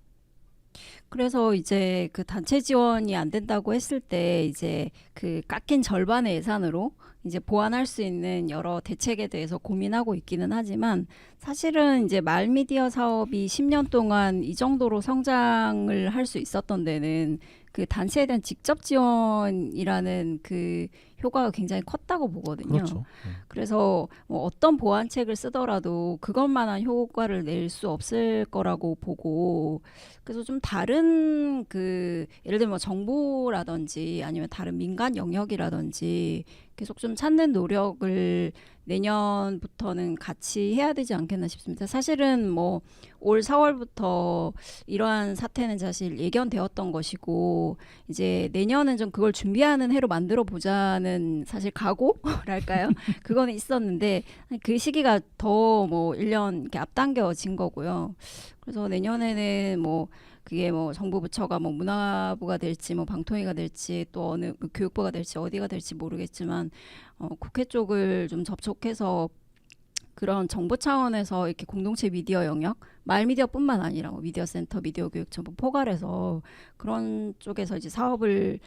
그래서 이제 그 단체 지원이 안 된다고 했을 때 이제 그 깎인 절반의 예산으로 이제 보완할 수 있는 여러 대책에 대해서 고민하고 있기는 하지만, 사실은 이제 마을 미디어 사업이 10년 동안 이 정도로 성장을 할 수 있었던 데는 그 단체에 대한 직접 지원이라는 그 효과가 굉장히 컸다고 보거든요. 그렇죠. 그래서 뭐 어떤 보완책을 쓰더라도 그것만한 효과를 낼 수 없을 거라고 보고, 그래서 좀 다른 그 예를 들면 뭐 정부라든지 아니면 다른 민간 영역이라든지 계속 좀 찾는 노력을 내년부터는 같이 해야 되지 않겠나 싶습니다. 사실은 뭐 올 4월부터 이러한 사태는 사실 예견되었던 것이고, 이제 내년은 좀 그걸 준비하는 해로 만들어 보자는 사실 각오랄까요? 그거는 있었는데 그 시기가 더 뭐 1년 이렇게 앞당겨진 거고요. 그래서 내년에는 뭐 그게 뭐 정부 부처가 뭐 문화부가 될지 뭐 방통위가 될지 또 어느 교육부가 될지 어디가 될지 모르겠지만 국회 쪽을 좀 접촉해서 그런 정부 차원에서 이렇게 공동체 미디어 영역, 말미디어뿐만 아니라 뭐 미디어 센터, 미디어 교육 전부 포괄해서 그런 쪽에서 이제 사업을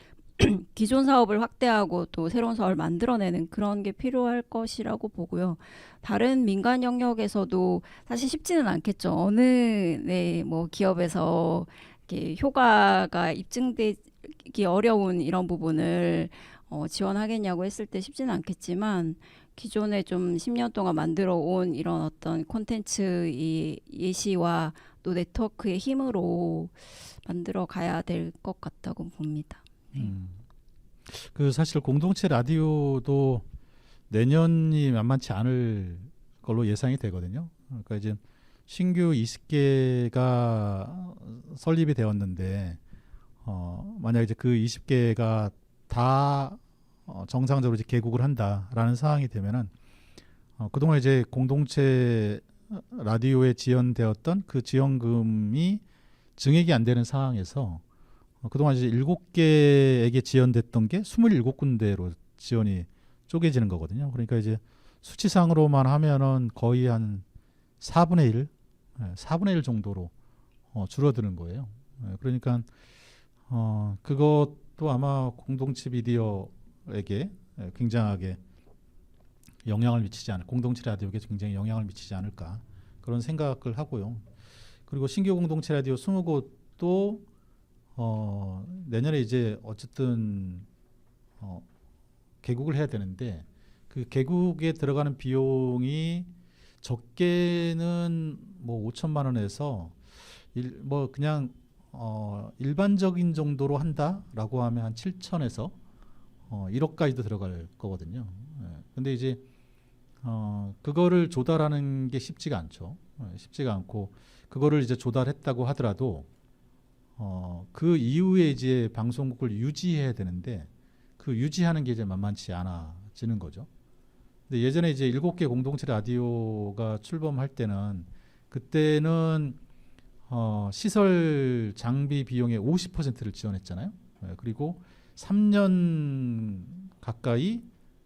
기존 사업을 확대하고 또 새로운 사업을 만들어내는 그런 게 필요할 것이라고 보고요. 다른 민간 영역에서도 사실 쉽지는 않겠죠. 어느 뭐 기업에서 이렇게 효과가 입증되기 어려운 이런 부분을 지원하겠냐고 했을 때 쉽지는 않겠지만 기존에 좀 10년 동안 만들어 온 이런 어떤 콘텐츠 이 예시와 또 네트워크의 힘으로 만들어 가야 될 것 같다고 봅니다. 그 사실 공동체 라디오도 내년이 만만치 않을 걸로 예상이 되거든요. 그러니까 이제 신규 20개가 설립이 되었는데 만약 이제 그 20개가 다 정상적으로 이제 개국을 한다라는 상황이 되면은 그동안 이제 공동체 라디오에 지원되었던 그 지원금이 증액이 안 되는 상황에서 그동안 이제 7개에게 지원됐던 게 27군데로 지원이 쪼개지는 거거든요. 그러니까 이제 수치상으로만 하면은 거의 한 4분의 1, 4분의 1 정도로 줄어드는 거예요. 그러니까 그것도 아마 공동체 미디어에게 굉장하게 영향을 미치지 않을, 공동체 라디오에게 굉장히 영향을 미치지 않을까 그런 생각을 하고요. 그리고 신규 공동체 라디오 20곳도 내년에 이제 어쨌든 개국을 해야 되는데 그 개국에 들어가는 비용이 적게는 뭐 5천만 원에서 뭐 그냥 일반적인 정도로 한다라고 하면 한 7천에서 1억까지도 들어갈 거거든요. 근데 이제 그거를 조달하는 게 쉽지가 않죠. 쉽지가 않고 그거를 이제 조달했다고 하더라도 그 이후에 이제 방송국을 유지해야 되는데 그 유지하는 게 이제 만만치 않아지는 거죠. 근데 예전에 이제 7개 공동체 라디오가 출범할 때는 그때는 시설 장비 비용의 50%를 지원했잖아요. 그리고 3년 가까이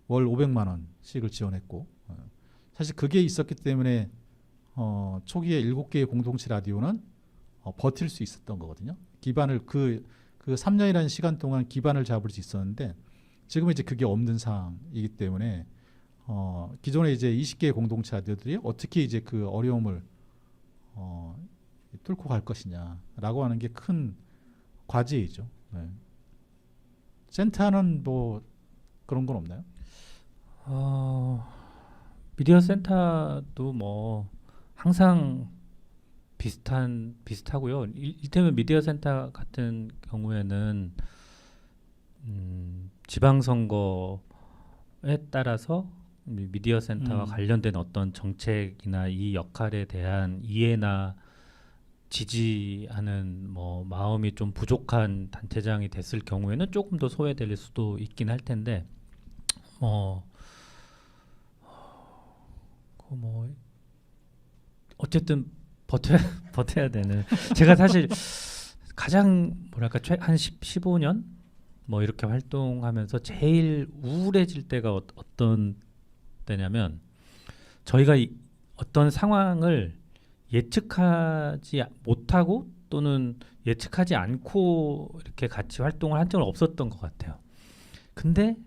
월 500만 원씩을 지원했고 사실 그게 있었기 때문에 초기에 7개의 공동체 라디오는 버틸 수 있었던 거거든요. 기반을 그 3년이라는 시간 동안 기반을 잡을 수 있었는데 지금은 이제 그게 없는 상황이기 때문에 기존에 이제 20개의 공동체 라디오들이 어떻게 이제 그 어려움을 뚫고 갈 것이냐라고 하는 게 큰 과제이죠. 네. 센터는 뭐 그런 건 없나요? 미디어 센터도 뭐 항상 비슷하고요. 이를테면 미디어 센터 같은 경우에는 지방선거에 따라서 미디어 센터와 관련된 어떤 정책이나 이 역할에 대한 이해나 지지하는 뭐 마음이 좀 부족한 단체장이 됐을 경우에는 조금 더 소외될 수도 있긴 할 텐데 어쨌든 버텨야 되는. 제가 사실 가장 뭐랄까 한 15년 뭐 이렇게 활동하면서 제일 우울해질 때가 어떤 때냐면 저희가 어떤 상황을 예측하지 못하고 또는 예측하지 않고 이렇게 같이 활동을 한 적은 없었던 것 같아요. 근데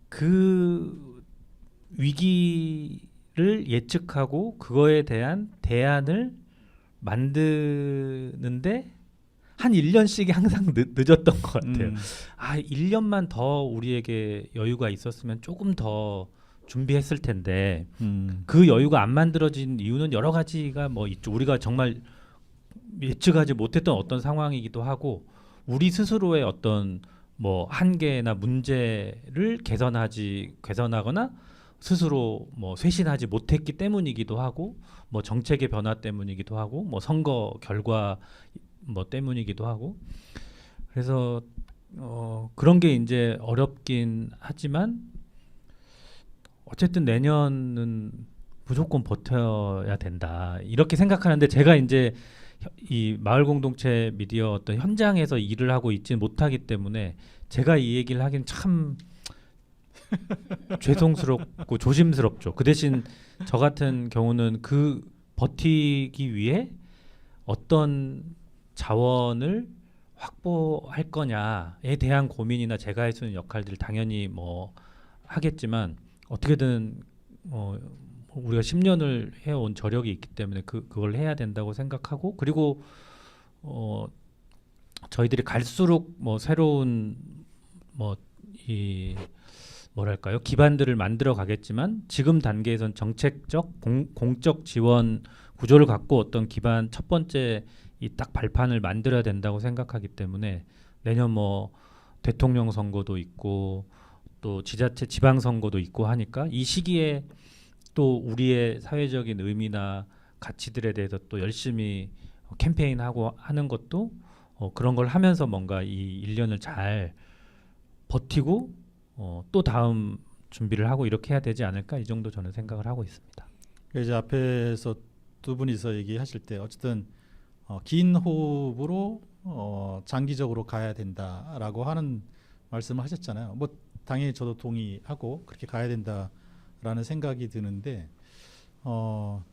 그 위기를 예측하고 그거에 대한 대안을 만드는데 한 1년씩이 항상 늦었던 것 같아요. 1년만 더 우리에게 여유가 있었으면 조금 더 준비했을 텐데 그 여유가 안 만들어진 이유는 여러 가지가 뭐 있죠. 우리가 정말 예측하지 못했던 어떤 상황이기도 하고 우리 스스로의 어떤 뭐 한계나 문제를 개선하거나 스스로 뭐 쇄신하지 못했기 때문이기도 하고 뭐 정책의 변화 때문이기도 하고 뭐 선거 결과 뭐 때문이기도 하고 그래서 그런 게 이제 어렵긴 하지만 어쨌든 내년은 무조건 버텨야 된다 이렇게 생각하는데 제가 이제 이 마을 공동체 미디어 어떤 현장에서 일을 하고 있지 못하기 때문에 제가 이 얘기를 하긴 참 죄송스럽고 조심스럽죠. 그 대신 저 같은 경우는 그 버티기 위해 어떤 자원을 확보할 거냐에 대한 고민이나 제가 할 수 있는 역할들 당연히 뭐 하겠지만 어떻게든 우리가 10년을 해온 저력이 있기 때문에 그걸 해야 된다고 생각하고 그리고 저희들이 갈수록 뭐 새로운 뭐 이 뭐랄까요 기반들을 만들어 가겠지만 지금 단계에선 정책적 공적 지원 구조를 갖고 어떤 기반 첫 번째 이 딱 발판을 만들어야 된다고 생각하기 때문에 내년 뭐 대통령 선거도 있고 또 지자체 지방 선거도 있고 하니까 이 시기에 또 우리의 사회적인 의미나 가치들에 대해서 또 열심히 캠페인하고 하는 것도 그런 걸 하면서 뭔가 이 1년을 잘 버티고 또 다음 준비를 하고 이렇게 해야 되지 않을까 이 정도 저는 생각을 하고 있습니다. 이제 앞에서 두 분이서 얘기하실 때 어쨌든 긴 호흡으로 장기적으로 가야 된다라고 하는 말씀을 하셨잖아요. 뭐 당연히 저도 동의하고 그렇게 가야 된다라는 생각이 드는데 뭐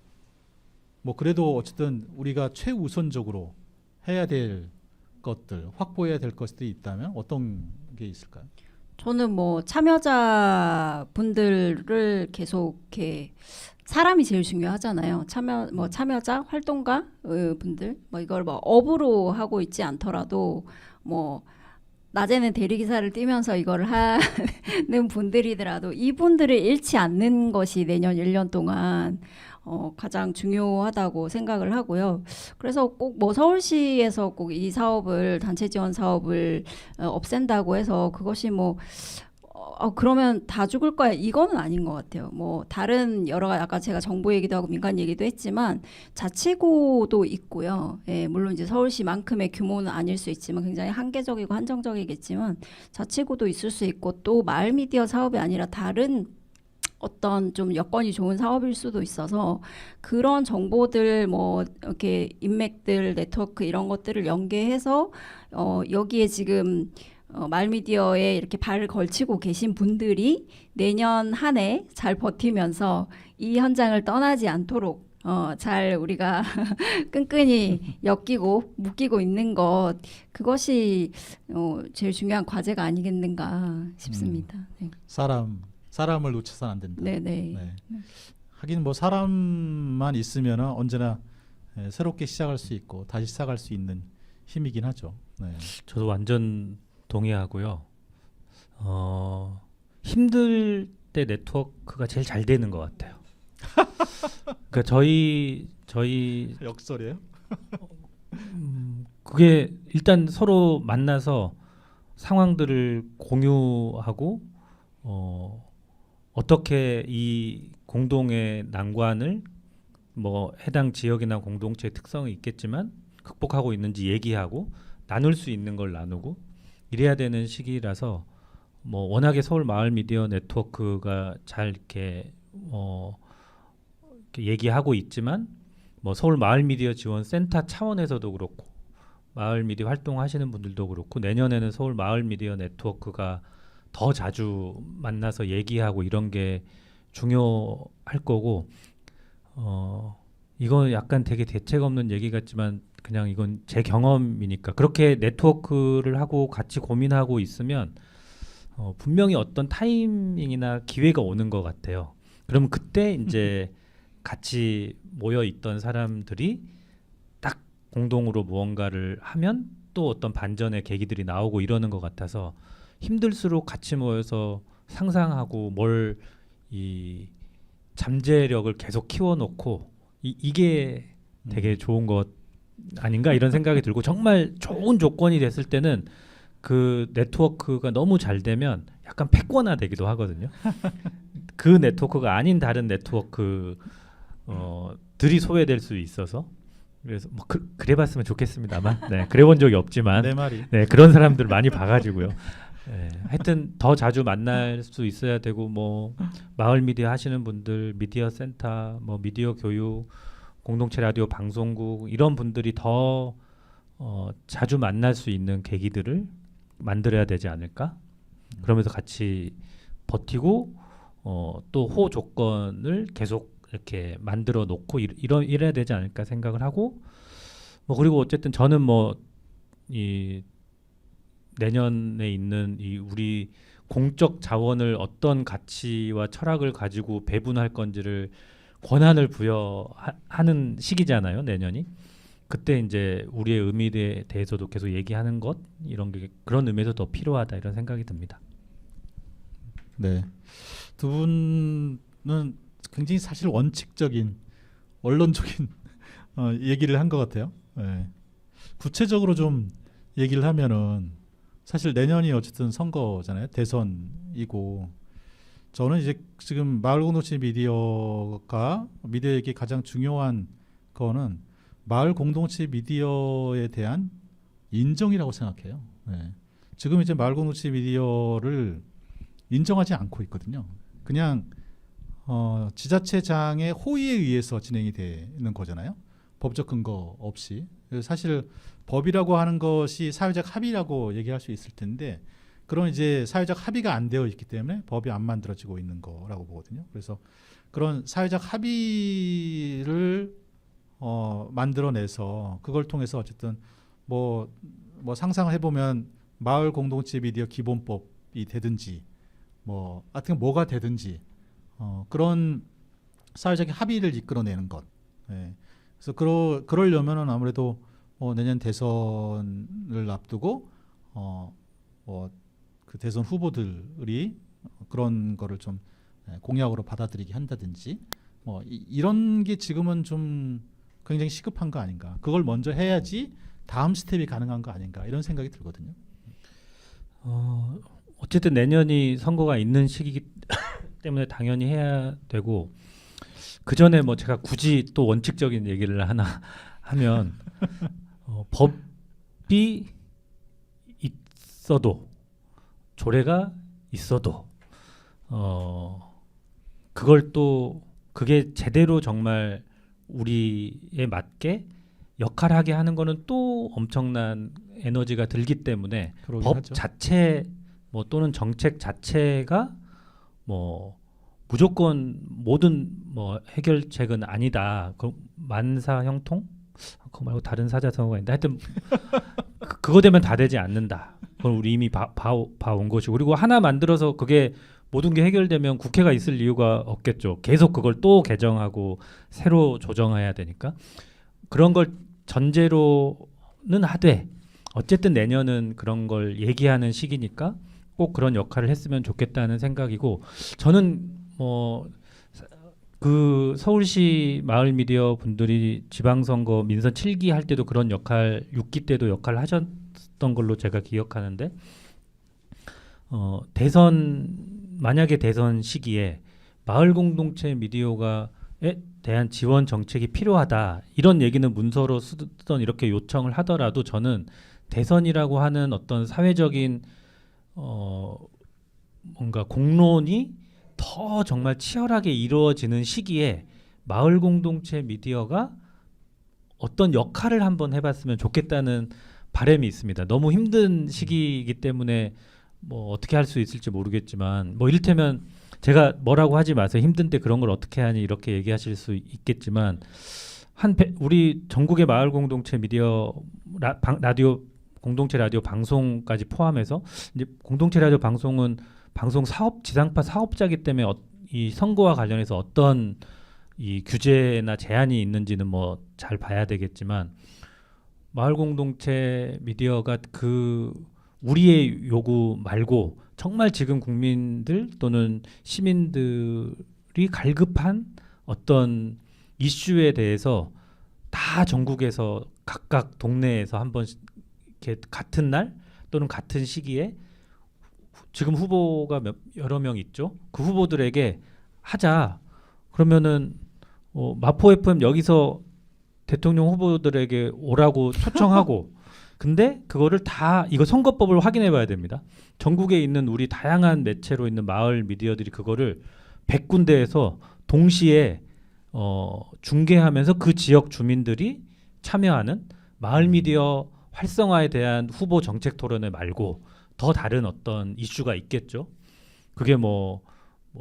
그래도 어쨌든 우리가 최우선적으로 해야 될 것들 확보해야 될 것들이 있다면 어떤 게 있을까요? 저는 뭐 참여자 분들을 계속 이렇게 사람이 제일 중요하잖아요. 참여자 활동가 분들 뭐 이걸 뭐 업으로 하고 있지 않더라도 뭐 낮에는 대리기사를 뛰면서 이걸 하는 분들이더라도 이분들을 잃지 않는 것이 내년 1년 동안 가장 중요하다고 생각을 하고요. 그래서 꼭 뭐 서울시에서 꼭 이 사업을 단체 지원 사업을 없앤다고 해서 그것이 뭐 그러면 다 죽을 거야 이거는 아닌 것 같아요. 뭐 다른 여러 가지 아까 제가 정부 얘기도 하고 민간 얘기도 했지만 자치구도 있고요. 예, 물론 이제 서울시만큼의 규모는 아닐 수 있지만 굉장히 한계적이고 한정적이겠지만 자치구도 있을 수 있고 또 마을 미디어 사업이 아니라 다른 어떤 좀 여건이 좋은 사업일 수도 있어서 그런 정보들 뭐 이렇게 인맥들 네트워크 이런 것들을 연계해서 여기에 지금 마을미디어에 이렇게 발을 걸치고 계신 분들이 내년 한 해 잘 버티면서 이 현장을 떠나지 않도록 잘 우리가 끈끈이 엮이고 묶이고 있는 것 그것이 제일 중요한 과제가 아니겠는가 싶습니다. 네. 사람을 놓쳐서는 안 된다. 네네. 네. 하긴 뭐 사람만 있으면 언제나 새롭게 시작할 수 있고 다시 시작할 수 있는 힘이긴 하죠. 네. 저도 완전 동의하고요. 힘들 때 네트워크가 제일 잘 되는 것 같아요. 그러니까 저희 역설이에요? 그게 일단 서로 만나서 상황들을 공유하고 어떻게 이 공동의 난관을 뭐 해당 지역이나 공동체의 특성이 있겠지만 극복하고 있는지 얘기하고 나눌 수 있는 걸 나누고 이래야 되는 시기라서 뭐 워낙에 서울 마을 미디어 네트워크가 잘 이렇게 이렇게 얘기하고 있지만 뭐 서울 마을 미디어 지원 센터 차원에서도 그렇고 마을 미디어 활동하시는 분들도 그렇고 내년에는 서울 마을 미디어 네트워크가 더 자주 만나서 얘기하고 이런 게 중요할 거고 이건 약간 되게 대책 없는 얘기 같지만 그냥 이건 제 경험이니까 그렇게 네트워크를 하고 같이 고민하고 있으면 분명히 어떤 타이밍이나 기회가 오는 것 같아요. 그러면 그때 이제 같이 모여 있던 사람들이 딱 공동으로 무언가를 하면 또 어떤 반전의 계기들이 나오고 이러는 것 같아서 힘들수록 같이 모여서 상상하고 뭘 이 잠재력을 계속 키워놓고 이게 되게 좋은 것 아닌가 이런 생각이 들고 정말 좋은 조건이 됐을 때는 그 네트워크가 너무 잘 되면 약간 패권화되기도 하거든요. 그 네트워크가 아닌 다른 네트워크 들이 소외될 수 있어서 그래서 뭐 그래봤으면 좋겠습니다만 네, 그래본 적이 없지만 내 말이. 네, 그런 사람들 많이 봐가지고요. 네, 하여튼 더 자주 만날 수 있어야 되고 뭐 마을 미디어 하시는 분들 미디어 센터 뭐 미디어 교육 공동체 라디오 방송국 이런 분들이 더 자주 만날 수 있는 계기들을 만들어야 되지 않을까? 그러면서 같이 버티고 또 호 조건을 계속 이렇게 만들어 놓고 이래야 되지 않을까 생각을 하고 뭐 그리고 어쨌든 저는 뭐 이 내년에 있는 이 우리 공적 자원을 어떤 가치와 철학을 가지고 배분할 건지를 권한을 부여하는 시기잖아요, 내년이. 그때 이제 우리의 의미에 대해서도 계속 얘기하는 것 이런 게 그런 의미에서 더 필요하다 이런 생각이 듭니다. 네. 두 분은 굉장히 사실 원칙적인 언론적인 얘기를 한 것 같아요. 네. 구체적으로 좀 얘기를 하면은 사실 내년이 어쨌든 선거잖아요. 대선이고 저는 이제 지금 마을 공동체 미디어에게 가장 중요한 거는 마을 공동체 미디어에 대한 인정이라고 생각해요. 네. 지금 이제 마을 공동체 미디어를 인정하지 않고 있거든요. 그냥 지자체장의 호의에 의해서 진행이 되는 거잖아요. 법적 근거 없이. 그래서 사실 법이라고 하는 것이 사회적 합의라고 얘기할 수 있을 텐데 그런 이제 사회적 합의가 안 되어 있기 때문에 법이 안 만들어지고 있는 거라고 보거든요. 그래서 그런 사회적 합의를 만들어내서 그걸 통해서 어쨌든 뭐 상상을 해보면 마을 공동체 미디어 기본법이 되든지 뭐 하여튼 뭐가 되든지 그런 사회적 합의를 이끌어내는 것. 예. 그래서 그러려면은 아무래도 내년 대선을 앞두고 그 대선 후보들이 그런 거를 좀 공약으로 받아들이게 한다든지 뭐 이런 게 지금은 좀 굉장히 시급한 거 아닌가. 그걸 먼저 해야지 다음 스텝이 가능한 거 아닌가 이런 생각이 들거든요. 어쨌든 내년이 선거가 있는 시기이기 때문에 당연히 해야 되고 그 전에 뭐 제가 굳이 또 원칙적인 얘기를 하나 하면 법이 있어도 조례가 있어도 그걸 또 그게 제대로 정말 우리에 맞게 역할하게 하는 거는 또 엄청난 에너지가 들기 때문에 법 하죠. 자체 뭐 또는 정책 자체가 뭐 무조건 모든 뭐 해결책은 아니다. 그 만사 형통? 그거 말고 다른 사자성어가 있는데 하여튼 그거 되면 다 되지 않는다. 그걸 우리 이미 봐온 것이고 그리고 하나 만들어서 그게 모든 게 해결되면 국회가 있을 이유가 없겠죠. 계속 그걸 또 개정하고 새로 조정해야 되니까 그런 걸 전제로는 하되 어쨌든 내년은 그런 걸 얘기하는 시기니까 꼭 그런 역할을 했으면 좋겠다는 생각이고 저는 그 서울시 마을 미디어 분들이 지방선거 민선 7기 할 때도 그런 역할 6기 때도 역할을 하셨던 걸로 제가 기억하는데 만약에 대선 시기에 마을 공동체 미디어가에 대한 지원 정책이 필요하다 이런 얘기는 문서로 쓰던 이렇게 요청을 하더라도 저는 대선이라고 하는 어떤 사회적인 뭔가 공론이 더 정말 치열하게 이루어지는 시기에 마을 공동체 미디어가 어떤 역할을 한번 해봤으면 좋겠다는 바람이 있습니다. 너무 힘든 시기이기 때문에 뭐 어떻게 할 수 있을지 모르겠지만 뭐 이를테면 제가 뭐라고 하지 마세요. 힘든데 그런 걸 어떻게 하니 이렇게 얘기하실 수 있겠지만 우리 전국의 마을 공동체 미디어 라디오 공동체 라디오 방송까지 포함해서 이제 공동체 라디오 방송은 방송 사업 지상파 사업자이기 때문에 이 선거와 관련해서 어떤 이 규제나 제한이 있는지는 뭐 잘 봐야 되겠지만 마을 공동체 미디어가 그 우리의 요구 말고 정말 지금 국민들 또는 시민들이 갈급한 어떤 이슈에 대해서 다 전국에서 각각 동네에서 한번 이렇게 같은 날 또는 같은 시기에 지금 후보가 여러 명 있죠. 그 후보들에게 하자. 그러면은 마포 FM 여기서 대통령 후보들에게 오라고 초청하고 근데 그거를 다 이거 선거법을 확인해 봐야 됩니다. 전국에 있는 우리 다양한 매체로 있는 마을 미디어들이 그거를 100군데에서 동시에 중개하면서 그 지역 주민들이 참여하는 마을 미디어 활성화에 대한 후보 정책 토론회 말고 더 다른 어떤 이슈가 있겠죠. 그게 뭐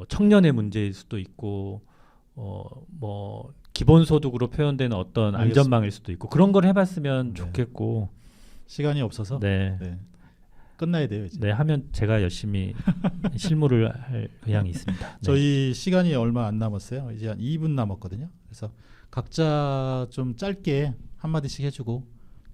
청년의 문제일 수도 있고 뭐 기본소득으로 표현되는 어떤 알겠습니다. 안전망일 수도 있고 그런 걸 해봤으면 네. 좋겠고 시간이 없어서 네. 네. 끝나야 돼요 이제. 네, 하면 제가 열심히 실무를 할 의향이 있습니다. 네. 저희 시간이 얼마 안 남았어요. 이제 한 2분 남았거든요. 그래서 각자 좀 짧게 한 마디씩 해주고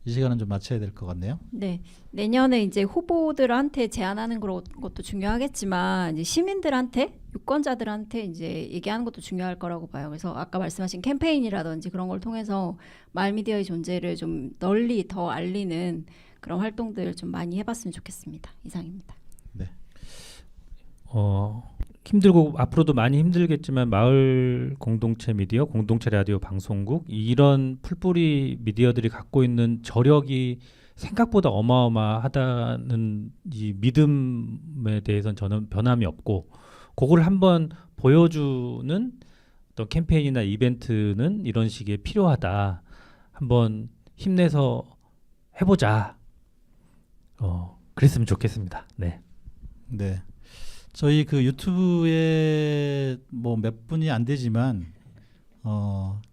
이 시간은 좀 마쳐야 될 것 같네요. 네, 내년에 이제 후보들한테 제안하는 것도 중요하겠지만 이제 시민들한테 유권자들한테 이제 얘기하는 것도 중요할 거라고 봐요. 그래서 아까 말씀하신 캠페인이라든지 그런 걸 통해서 마을 미디어의 존재를 좀 널리 더 알리는 그런 활동들 좀 많이 해봤으면 좋겠습니다. 이상입니다. 힘들고 앞으로도 많이 힘들겠지만 마을 공동체 미디어, 공동체 라디오 방송국 이런 풀뿌리 미디어들이 갖고 있는 저력이 생각보다 어마어마하다는 이 믿음에 대해서는 저는 변함이 없고 그걸 한번 보여주는 어떤 캠페인이나 이벤트는 이런 식의 필요하다. 한번 힘내서 해보자. 그랬으면 좋겠습니다. 네. 네. 저희 그 유튜브에 뭐 몇 분이 안 되지만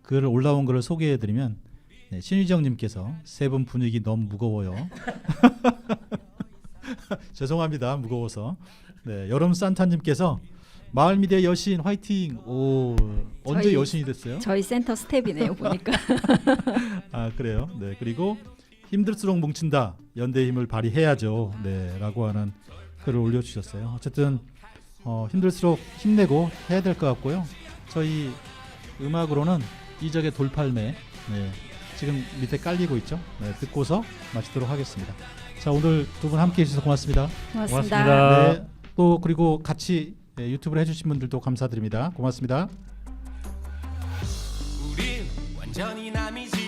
글 올라온 글을 소개해드리면 네, 신유정님께서 세 분 분위기 너무 무거워요. 죄송합니다. 무거워서. 네, 여름 산타님께서 마을 미디어 여신 화이팅. 오, 언제 저희- 여신이 됐어요? 저희 센터 스텝이네요, 보니까. 아 그래요. 네 그리고 힘들수록 뭉친다. 연대의 힘을 발휘해야죠. 네라고 하는 글을 올려주셨어요. 어쨌든 힘들수록 힘내고 해야 될 것 같고요. 저희 음악으로는 이적의 돌팔매 네, 지금 밑에 깔리고 있죠. 네, 듣고서 마치도록 하겠습니다. 자 오늘 두 분 함께해 주셔서 고맙습니다. 고맙습니다. 고맙습니다. 네, 또 그리고 같이 유튜브를 해주신 분들도 감사드립니다. 고맙습니다. 우린 완전히 남이지